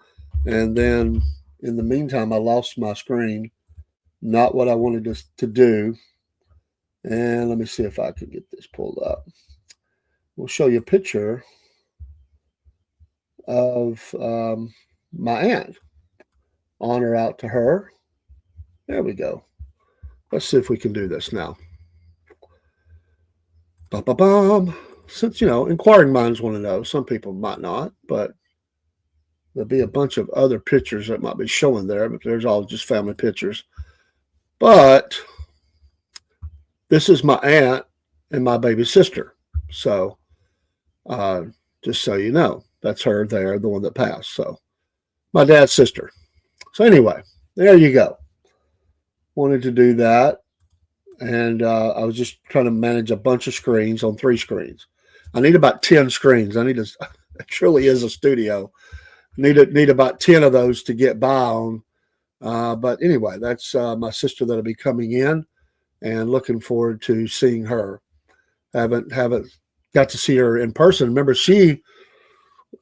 S1: and then in the meantime, I lost my screen. Not what I wanted to do. And let me see if I can get this pulled up. We'll show you a picture of my aunt. Honor out to her. There we go. Let's see if we can do this now. Ba-ba-bum. Since, inquiring minds want to know. Some people might not, but there'll be a bunch of other pictures that might be showing there, but there's all just family pictures. But this is my aunt and my baby sister. So just so you know, that's her there, the one that passed. So my dad's sister. So anyway, there you go. Wanted to do that. And I was just trying to manage a bunch of screens on 3 screens. I need about 10 screens. It truly is a studio. Need about 10 of those to get by on. But anyway, that's my sister that'll be coming in, and looking forward to seeing her. Haven't got to see her in person. Remember, her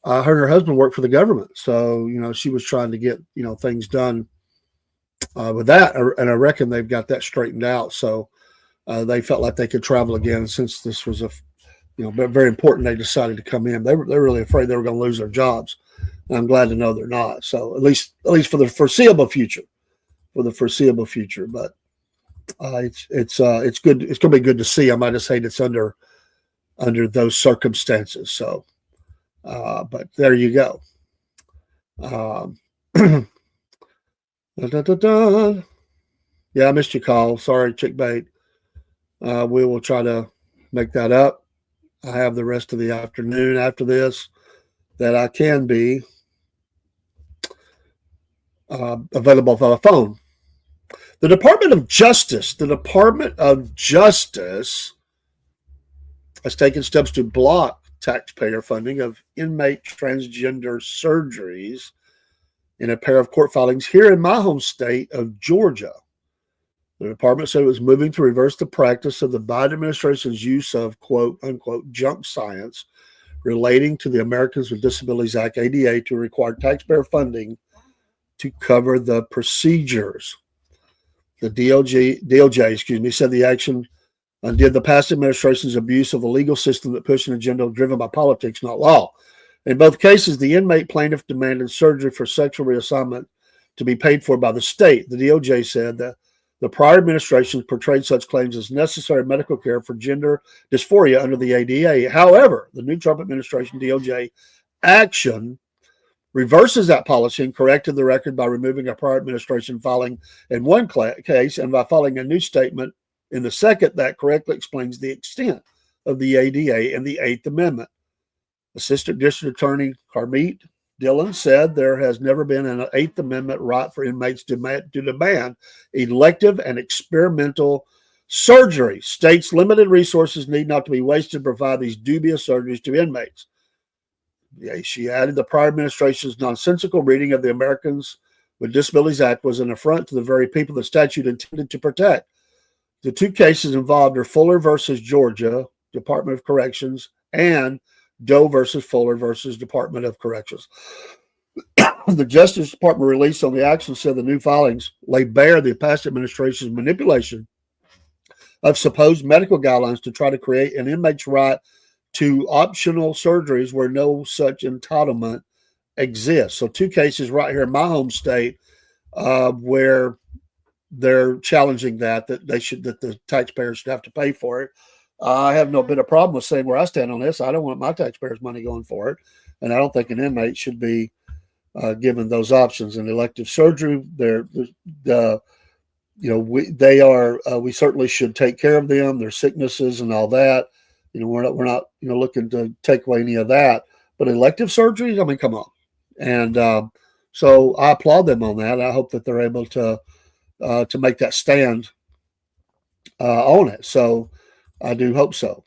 S1: and her husband worked for the government, so she was trying to get things done with that, and I reckon they've got that straightened out. So they felt like they could travel again. Since this was very important, they decided to come in. They're really afraid they were going to lose their jobs. And I'm glad to know they're not. So at least for the foreseeable future, But it's good. It's going to be good to see them. I just hate it's under those circumstances. So, but there you go. Yeah, I missed your call. Sorry, Chick Bait. We will try to make that up. I have the rest of the afternoon after this that I can be available by phone. The Department of Justice has taken steps to block taxpayer funding of inmate transgender surgeries in a pair of court filings here in my home state of Georgia. The department said it was moving to reverse the practice of the Biden administration's use of quote unquote junk science relating to the Americans with Disabilities Act, ADA, to require taxpayer funding to cover the procedures. The DOJ, said the action undid the past administration's abuse of a legal system that pushed an agenda driven by politics, not law. In both cases, the inmate plaintiff demanded surgery for sexual reassignment to be paid for by the state. The DOJ said that the prior administration portrayed such claims as necessary medical care for gender dysphoria under the ADA. However, the new Trump administration DOJ action reverses that policy and corrected the record by removing a prior administration filing in one case and by filing a new statement in the second that correctly explains the extent of the ADA and the Eighth Amendment. Assistant District Attorney Harmeet Dillon said there has never been an Eighth Amendment right for inmates to demand elective and experimental surgery. States' limited resources need not to be wasted to provide these dubious surgeries to inmates. Yeah, she added the prior administration's nonsensical reading of the Americans with Disabilities Act was an affront to the very people the statute intended to protect. The two cases involved are Fuller versus Georgia Department of Corrections and Doe versus Fuller versus Department of Corrections. The Justice Department release on the action said the new filings lay bare the past administration's manipulation of supposed medical guidelines to try to create an inmate's right to optional surgeries where no such entitlement exists. So two cases right here in my home state where they're challenging that the taxpayers should have to pay for it. I have no bit of problem with saying where I stand on this. I don't want my taxpayers' money going for it, and I don't think an inmate should be given those options. And elective surgery, we certainly should take care of them, their sicknesses and all that. We're not looking to take away any of that. But elective surgeries, I mean, come on. And so I applaud them on that. I hope that they're able to make that stand on it. So I do hope so.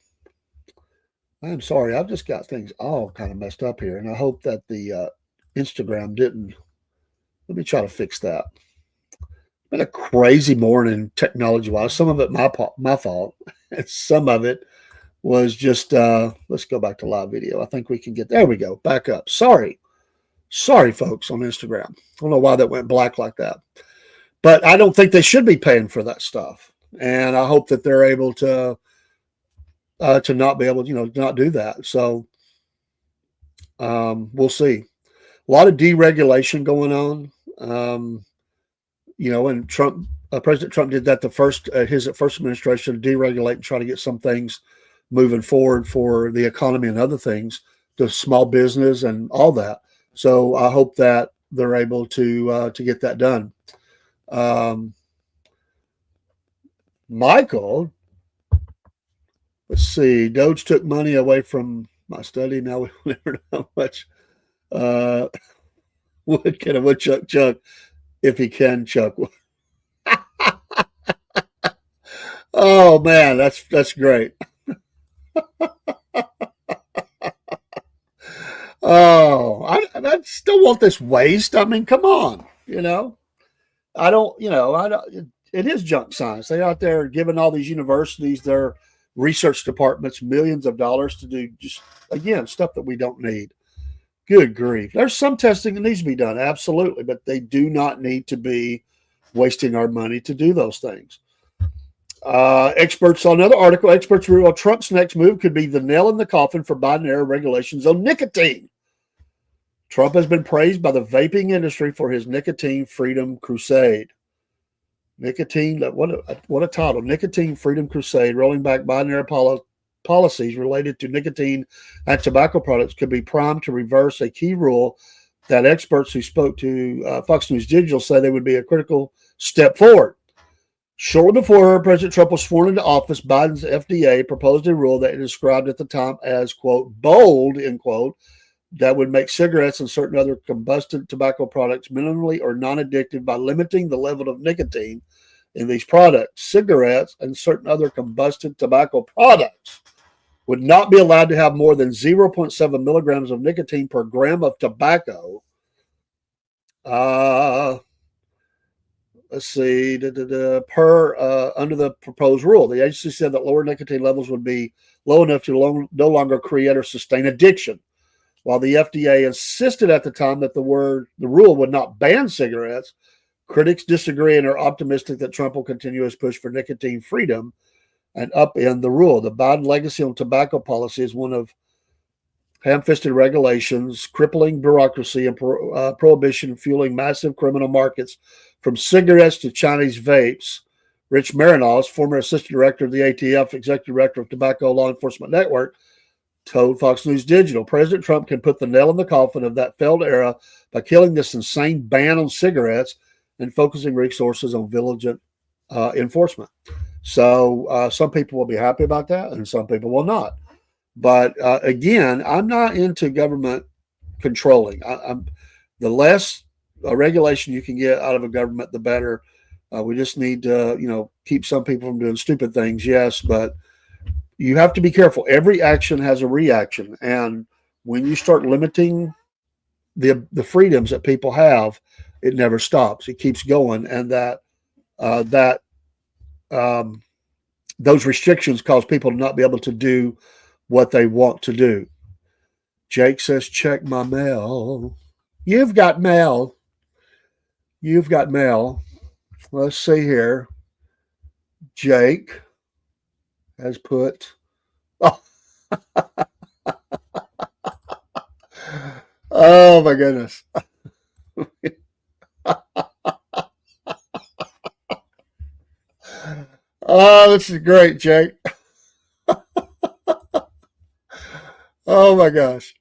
S1: I'm sorry, I've just got things all kind of messed up here, and I hope that the Instagram didn't. Let me try to fix that. Been a crazy morning technology-wise. Some of it my fault, and some of it was just. Let's go back to live video. I think we can get there. We go back up. Sorry, folks on Instagram. I don't know why that went black like that, but I don't think they should be paying for that stuff, and I hope that they're able to not be able to not do that. So we'll see. A lot of deregulation going on. And President Trump did that his first administration, deregulate and try to get some things moving forward for the economy and other things, to small business and all that. So I hope that they're able to get that done. Michael, let's see. Doge took money away from my study. Now we never know how much wood can a woodchuck chuck if he can chuck. Oh man, that's great. Oh, I still want this waste. I mean, come on, I don't. It is junk science. They're out there giving all these universities, their research departments, millions of dollars to do just, again, stuff that we don't need. Good grief. There's some testing that needs to be done, absolutely, but they do not need to be wasting our money to do those things. Experts rule Trump's next move could be the nail in the coffin for Biden-era regulations on nicotine. Trump has been praised by the vaping industry for his nicotine freedom crusade. Nicotine, what a title. Nicotine Freedom Crusade, rolling back Biden-era policies related to nicotine and tobacco products could be primed to reverse a key rule that experts who spoke to Fox News Digital say they would be a critical step forward. Shortly before President Trump was sworn into office, Biden's FDA proposed a rule that he described at the time as, quote, bold, end quote, that would make cigarettes and certain other combusted tobacco products minimally or non-addictive by limiting the level of nicotine in these products. Cigarettes and certain other combusted tobacco products would not be allowed to have more than 0.7 milligrams of nicotine per gram of tobacco. Let's see, under the proposed rule. The agency said that lower nicotine levels would be low enough to no longer create or sustain addiction. While the FDA insisted at the time that the rule would not ban cigarettes, critics disagree and are optimistic that Trump will continue his push for nicotine freedom and upend the rule. The Biden legacy on tobacco policy is one of ham-fisted regulations, crippling bureaucracy, and prohibition fueling massive criminal markets from cigarettes to Chinese vapes. Rich Marinos, former assistant director of the ATF, executive director of Tobacco Law Enforcement Network, told Fox News Digital, President Trump can put the nail in the coffin of that failed era by killing this insane ban on cigarettes and focusing resources on vigilant enforcement. So some people will be happy about that and some people will not. But again, I'm not into government controlling. The less regulation you can get out of a government, the better. We just need to, keep some people from doing stupid things, yes, but you have to be careful. Every action has a reaction, and when you start limiting the freedoms that people have, it never stops. It keeps going, and those restrictions cause people to not be able to do what they want to do. Jake says, check my mail. You've got mail. You've got mail. Let's see here. Jake has put. Oh, oh my goodness. Oh, this is great, Jake. Oh my gosh.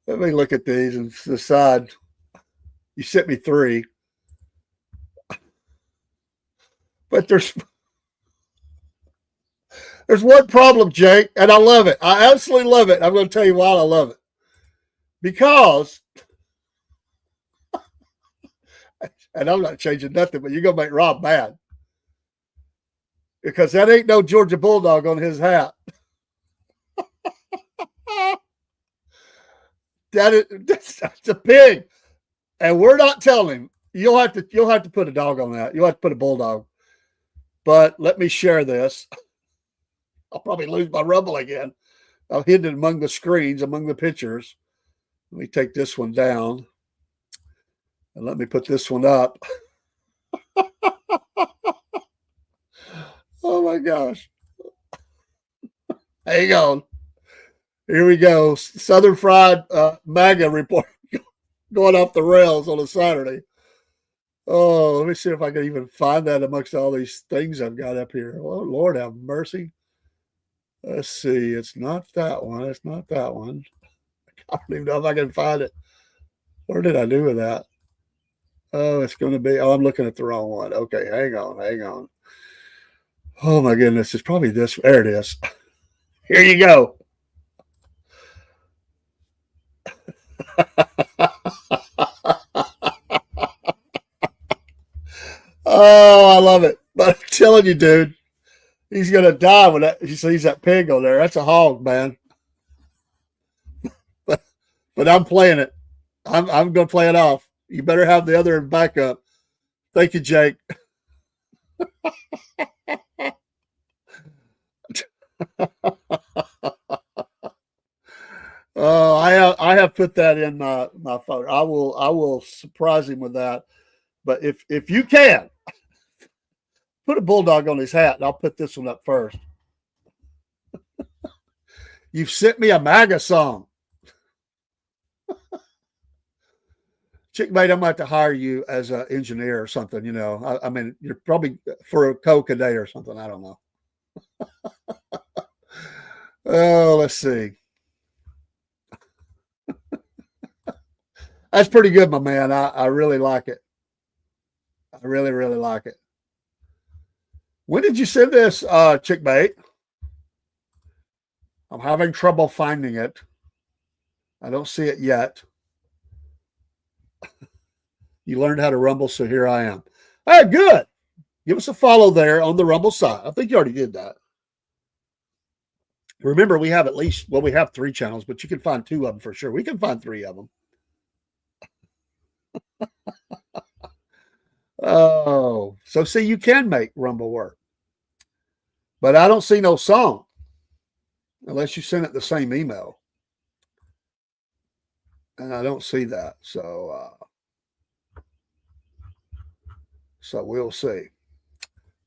S1: Let me look at these and decide. You sent me 3. But there's one problem, Jake, and I love it. I absolutely love it. I'm going to tell you why I love it. Because, and I'm not changing nothing, but you're going to make Rob mad. Because that ain't no Georgia Bulldog on his hat. That's a pig. And we're not telling him. You'll have to put a dog on that. You'll have to put a bulldog. But let me share this. I'll probably lose my Rumble again. I'll hid it among the screens, among the pictures. Let me take this one down. And let me put this one up. Oh my gosh. Hang on. Here we go. Southern Fried MAGA report going off the rails on a Saturday. Oh, let me see if I can even find that amongst all these things I've got up here. Oh, Lord have mercy. Let's see. It's not that one. It's not that one. I don't even know if I can find it. What did I do with that? Oh, it's going to be. Oh, I'm looking at the wrong one. Okay, hang on. Oh, my goodness. It's probably this. There it is. Here you go. Oh, I love it. But I'm telling you, dude, he's going to die when he sees that pig on there. That's a hog, man. But I'm playing it. I'm going to play it off. You better have the other in backup. Thank you, Jake. Oh, I have put that in my phone. I will surprise him with that. But if you can, put a bulldog on his hat, and I'll put this one up first. You've sent me a MAGA song. Chickmate, I might have to hire you as an engineer or something, I mean, you're probably for a Coke a day or something. I don't know. Oh, let's see. That's pretty good, my man. I really like it. I really, really like it. When did you send this, Chickmate? I'm having trouble finding it. I don't see it yet. You learned how to Rumble, so here I am. All right, good. Give us a follow there on the Rumble side. I think you already did that. Remember, we have we have 3 channels, but you can find 2 of them for sure. We can find 3 of them. Oh, so see, you can make Rumble work. But I don't see no song unless you send it the same email. And I don't see that. So we'll see.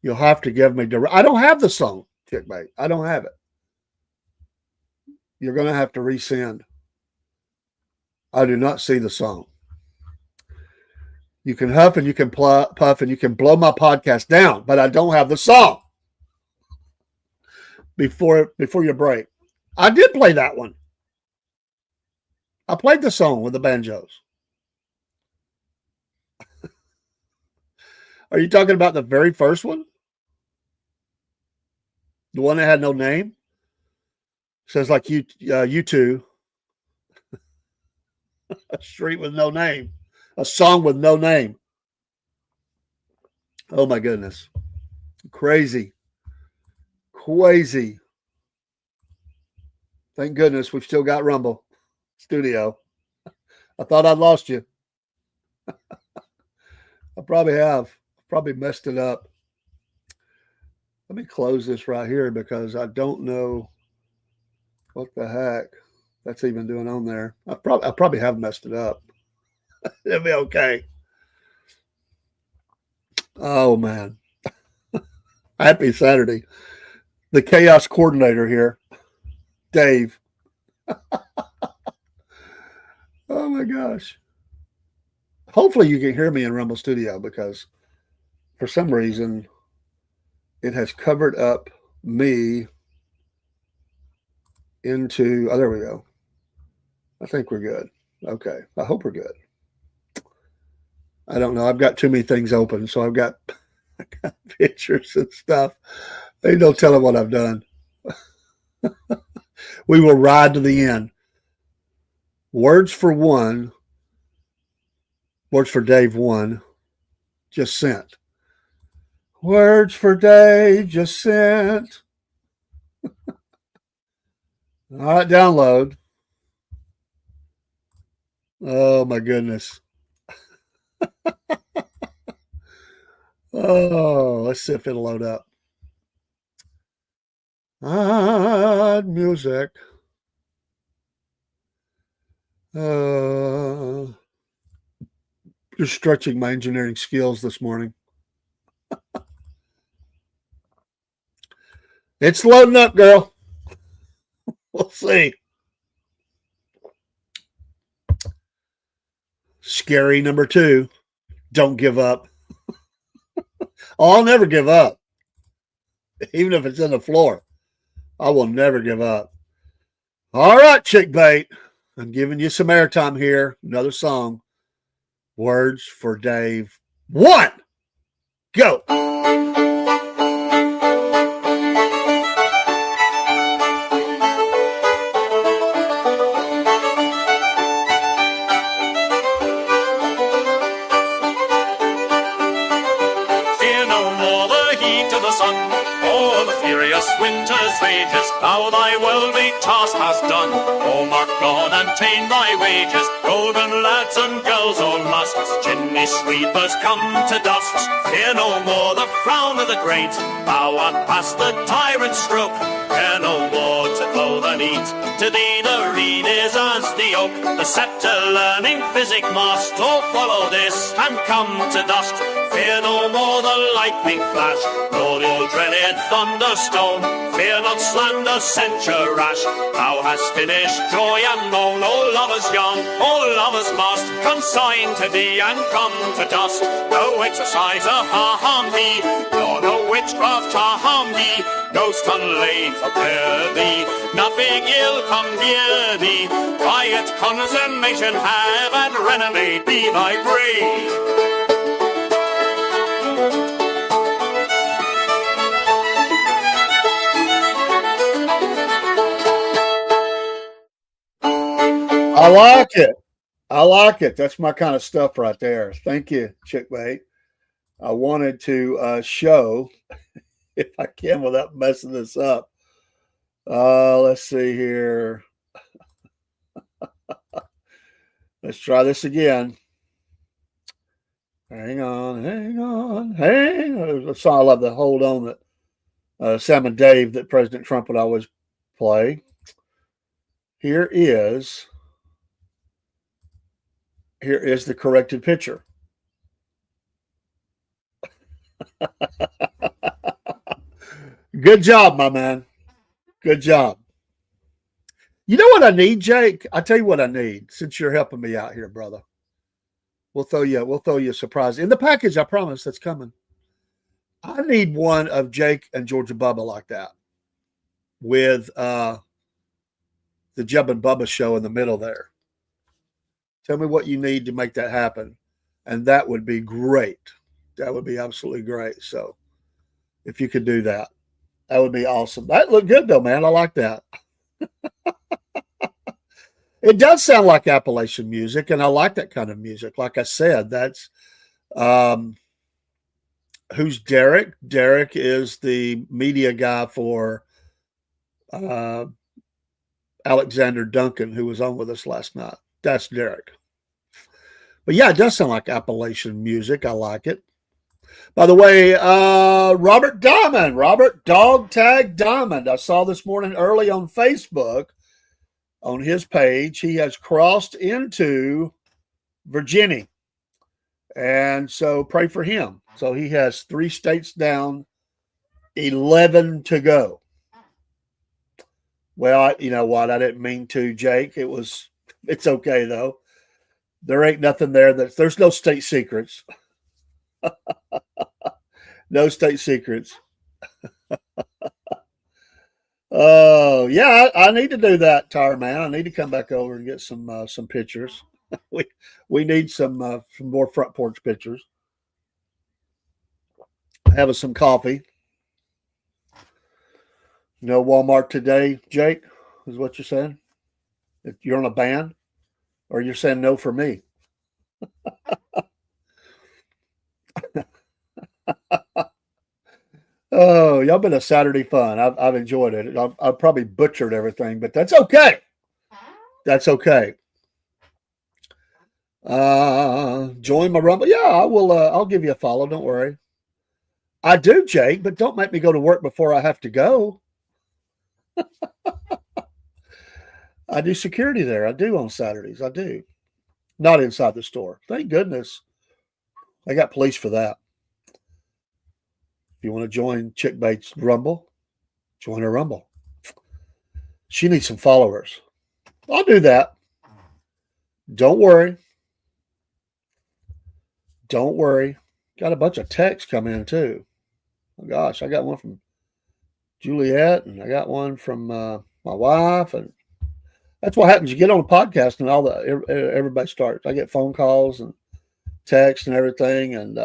S1: You'll have to give me I don't have the song, Chickmate. I don't have it. You're going to have to resend. I do not see the song. You can huff and you can puff and you can blow my podcast down, but I don't have the song before your break. I did play that one. I played the song with the banjos. Are you talking about the very first one? The one that had no name? Says like you two. A street with no name. A song with no name. Oh my goodness. Crazy. Crazy. Thank goodness we've still got Rumble Studio. I thought I'd lost you. I probably have. Probably messed it up. Let me close this right here because I don't know what the heck that's even doing on there. I probably have messed it up. It'll be okay. Oh man. Happy Saturday. The chaos coordinator here, Dave. Oh my gosh. Hopefully you can hear me in Rumble Studio because for some reason it has covered up me into, oh, there we go. I think we're good. Okay. I hope we're good. I don't know. I've got too many things open, so I've got pictures and stuff. Ain't no telling what I've done. We will ride to the end. Words for one. Words for Dave 1. Just sent. Words for Dave just sent. All right, download. Oh my goodness. Oh, let's see if it'll load up. Add music. Just stretching my engineering skills this morning. It's loading up, girl. We'll see. Scary number 2. Don't give up. I'll never give up. Even if it's in the floor. I will never give up. All right, chick bait. I'm giving you some airtime here. Another song. Words for Dave 1. Go.
S3: Winter's wages, now thy well-made task hast done. O mark God and ta'en thy wages, golden lads and girls all lost. Chimney sweepers come to dust. Fear no more the frown of the great, bow on past the tyrant's stroke. Care no more to owe the needs, to thee the reed is as the oak. The sceptre learning physic must, oh follow this and come to dust. Fear no more the lightning flash, nor the dreaded thunderstone. Fear not slander, censure rash. Thou hast finished joy and moan. All lovers young, all lovers must consign to thee and come to dust. No exerciser harm thee, nor no witchcraft harm thee. No stun laid prepare thee, nothing ill come near thee. Quiet consummation have and renovate be thy grave.
S1: I like it. I like it. That's my kind of stuff right there. Thank you, Chick Bait. I wanted to show, if I can without messing this up. Let's see here. Let's try this again. Hang on. The song I love, the Hold On that Sam and Dave that President Trump would always play. Here is the corrected picture. Good job, my man. Good job. You know what I need, Jake? I'll tell you what I need, since you're helping me out here, brother. We'll throw you a surprise. In the package, I promise, that's coming. I need one of Jake and Georgia Bubba like that. With the Jub and Bubba show in the middle there. Tell me what you need to make that happen. And that would be great. That would be absolutely great. So if you could do that, that would be awesome. That looked good though, man. I like that. It does sound like Appalachian music, and I like that kind of music. Like I said, that's um, who's Derek? Derek is the media guy for uh, Alexander Duncan, who was on with us last night. That's Derek. But yeah, it does sound like Appalachian music. I like it. By the way, Robert Diamond, Robert Dog Tag Diamond. I saw this morning early on Facebook on his page. He has crossed into Virginia. And so pray for him. So he has 3 states down, 11 to go. Well, you know what? I didn't mean to, Jake. It's okay though. There ain't nothing there there's no state secrets. No state secrets. Oh, yeah, I need to do that, Tire Man. I need to come back over and get some pictures. we need some more front porch pictures. Having some coffee. No Walmart today, Jake, is what you're saying? If you're on a ban, or you're saying no for me? Oh, y'all been a Saturday fun. I've enjoyed it. I've probably butchered everything, but that's okay. That's okay. Join my Rumble. Yeah, I will. I'll give you a follow. Don't worry. I do, Jake, but don't make me go to work before I have to go. I do security there. I do on Saturdays. I do. Not inside the store. Thank goodness. I got police for that. If you want to join Chick Bates Rumble, join her Rumble. She needs some followers. I'll do that. Don't worry. Don't worry. Got a bunch of texts come in too. Oh gosh, I got one from Juliet, and I got one from my wife, and that's what happens. You get on a podcast, and everybody starts. I get phone calls and texts and everything, and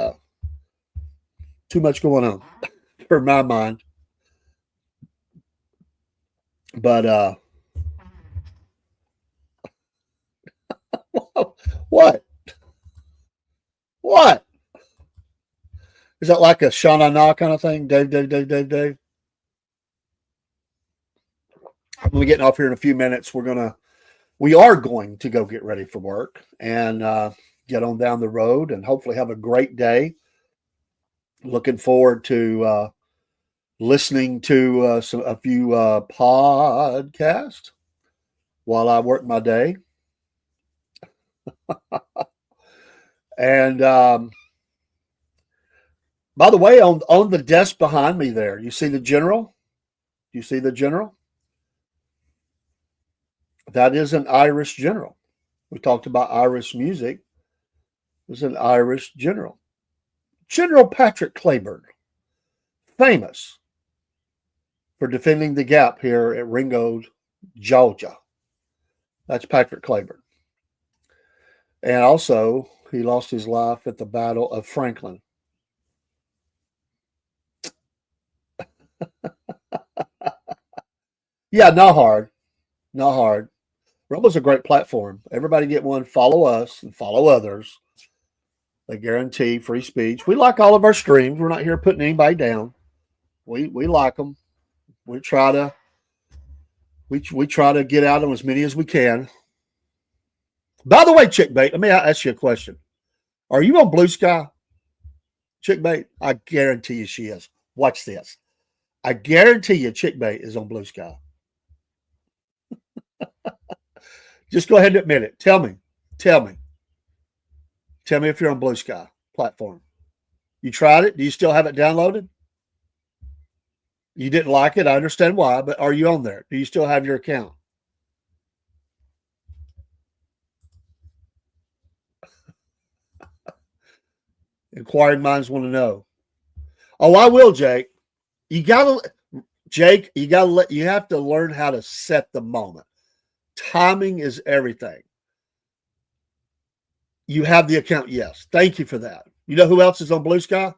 S1: too much going on for my mind. But what? What? Is that like a Shana Na kind of thing? Dave. We're getting off here in a few minutes. We are going to go get ready for work and get on down the road and hopefully have a great day. Looking forward to listening to a few podcasts while I work my day. And by the way, on the desk behind me there, you see the general? You see the general? That is an Irish general. We talked about Irish music. It's an Irish general. General Patrick Clayburn, famous for defending the gap here at Ringgold, Georgia. That's Patrick Clayburn. And also, he lost his life at the Battle of Franklin. Yeah, not hard. Not hard. Rumble's a great platform. Everybody get one. Follow us and follow others. They guarantee free speech. We like all of our streams. We're not here putting anybody down. We like them. We try to get out on as many as we can. By the way, Chick Bait, let me ask you a question. Are you on Blue Sky? Chick Bait? I guarantee you she is. Watch this. I guarantee you Chick Bait is on Blue Sky. Just go ahead and admit it. Tell me if you're on Blue Sky platform. You tried it? Do you still have it downloaded? You didn't like it. I understand why, but are you on there? Do you still have your account? Inquiring minds want to know. Oh, I will, Jake. You have to learn how to set the moment. Timing is everything. You have the account, yes. Thank you for that. You know who else is on Blue Sky?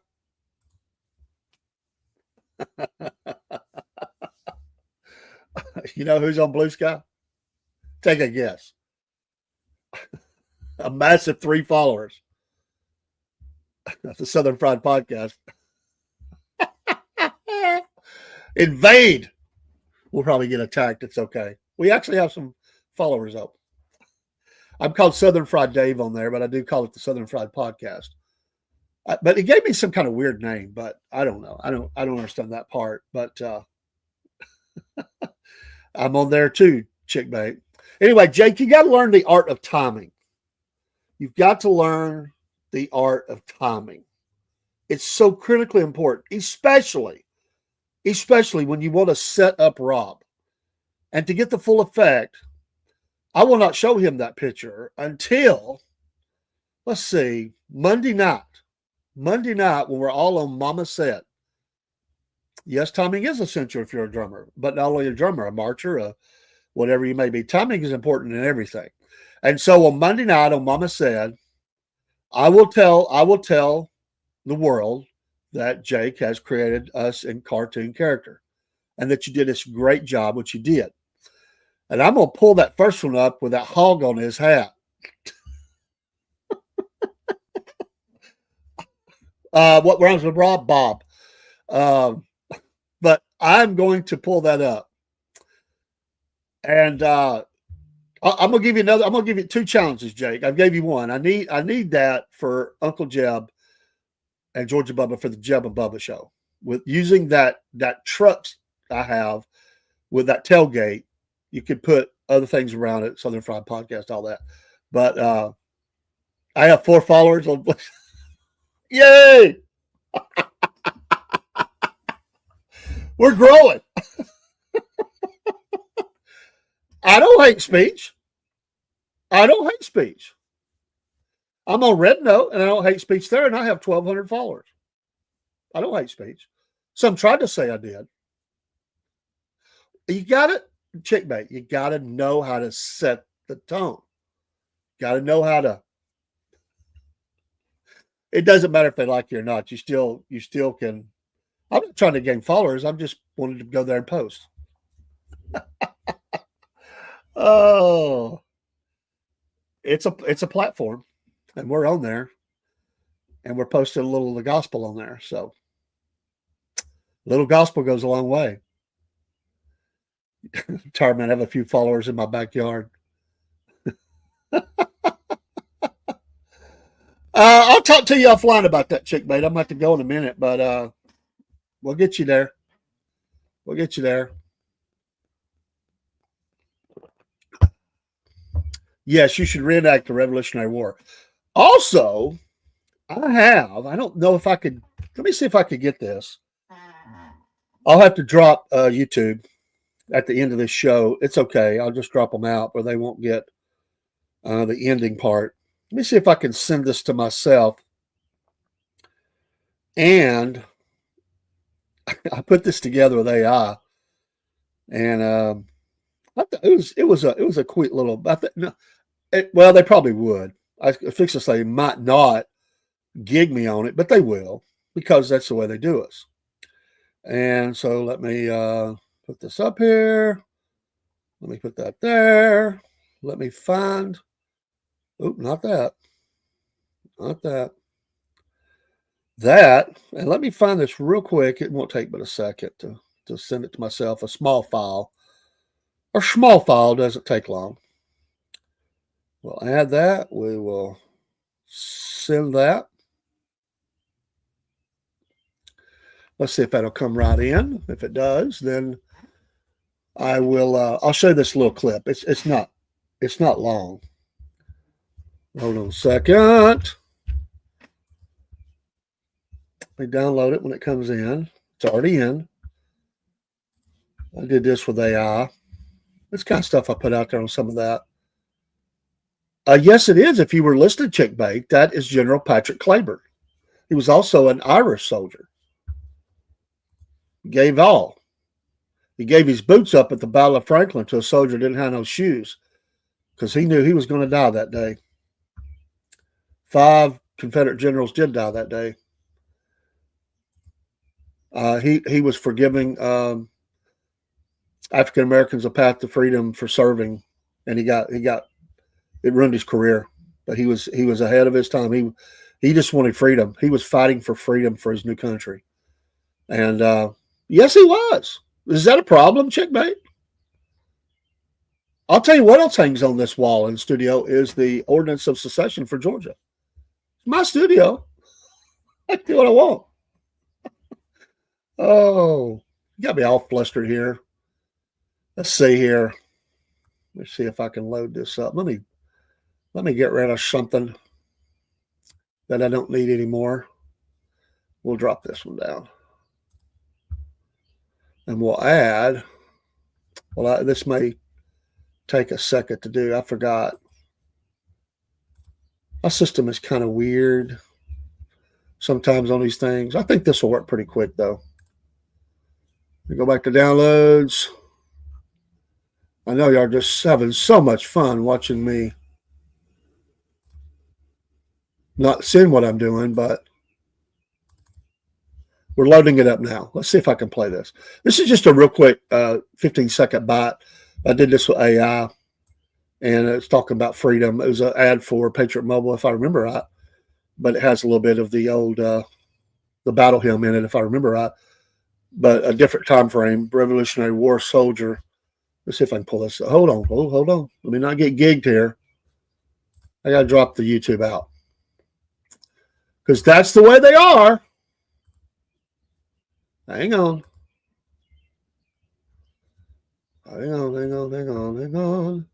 S1: You know who's on Blue Sky? Take a guess. A massive 3 followers. That's the Southern Fried Podcast. Invade. We'll probably get attacked. It's okay. We actually have some followers up. I'm called Southern Fried Dave on there, but I do call it the Southern Fried Podcast. But it gave me some kind of weird name, but I don't know. I don't understand that part. But I'm on there too, chick bait. Anyway, Jake, you got to learn the art of timing. You've got to learn the art of timing. It's so critically important, especially when you want to set up Rob. And to get the full effect, I will not show him that picture until, let's see, Monday night when we're all on Mama Set. Yes, timing is essential if you're a drummer, but not only a drummer, a marcher, whatever you may be. Timing is important in everything. And so on Monday night on Mama Said, I will tell the world that Jake has created us in cartoon character and that you did this great job, which you did. And I'm going to pull that first one up with that hog on his hat. What rhymes with Rob? Bob. But I'm going to pull that up. And I'm going to give you another. I'm going to give you 2 challenges, Jake. I gave you one. I need that for Uncle Jeb and Georgia Bubba for the Jeb and Bubba show. With using that truck I have with that tailgate, you could put other things around it, Southern Fried Podcast, all that. But I have 4 followers on. Yay! We're growing. I don't hate speech. I'm on Red Note, and I don't hate speech there, and I have 1,200 followers. I don't hate speech. Some tried to say I did. You got it, chickbait. You got to know how to set the tone. Got to know how to. It doesn't matter if they like you or not. You still can. I'm not trying to gain followers. I'm just wanting to go there and post. Oh, it's a platform, and we're on there, and we're posting a little of the gospel on there. So, little gospel goes a long way. Tired man, I have a few followers in my backyard. I'll talk to you offline about that, chick bait. I'm about to go in a minute, but we'll get you there. We'll get you there. Yes, you should reenact the Revolutionary War. Also, I don't know if I could, let me see if I could get this. I'll have to drop YouTube at the end of this show. It's okay. I'll just drop them out where they won't get the ending part. Let me see if I can send this to myself. And I put this together with AI, and it was a quick little. Well, they probably would. I fix to say they might not gig me on it, but they will because that's the way they do us. And so let me put this up here. Let me put that there. Let me find. Oh, not that. Not that. That, and let me find this real quick. It won't take but a second to send it to myself. A small file. A small file doesn't take long. We'll add that. We will send that. Let's see if that'll come right in. If it does, then I will. I'll show you this little clip. It's not long. Hold on a second. Let me download it when it comes in. It's already in. I did this with AI. This kind of stuff I put out there on some of that. Yes, it is. If you were listening, Chick Bait, that is General Patrick Clayburgh. He was also an Irish soldier. He gave all. He gave his boots up at the Battle of Franklin to a soldier who didn't have no shoes because he knew he was going to die that day. 5 Confederate generals did die that day. He was forgiving African Americans a path to freedom for serving, and he got it ruined his career. But he was ahead of his time. He just wanted freedom. He was fighting for freedom for his new country. And yes, he was. Is that a problem, Checkmate? I'll tell you what else hangs on this wall in the studio is the ordinance of secession for Georgia. It's my studio. I can do what I want. Oh, you got me all flustered here. Let's see here. Let's see if I can load this up. Let me get rid of something that I don't need anymore. We'll drop this one down. And we'll add, this may take a second to do. I forgot. My system is kind of weird sometimes on these things. I think this will work pretty quick, though. We go back to downloads. I know y'all just having so much fun watching me not seeing what I'm doing, but we're loading it up now. Let's see if I can play this. This is just a real quick 15-second bite. I did this with AI, and it's talking about freedom. It was an ad for Patriot Mobile, if I remember right, but it has a little bit of the old the battle hymn in it, if I remember right, but a different time frame. Revolutionary War soldier. Let's see if I can pull this. Hold on. Hold on. Let me not get gigged here. I got to drop the YouTube out because that's the way they are. Hang on. Hang on.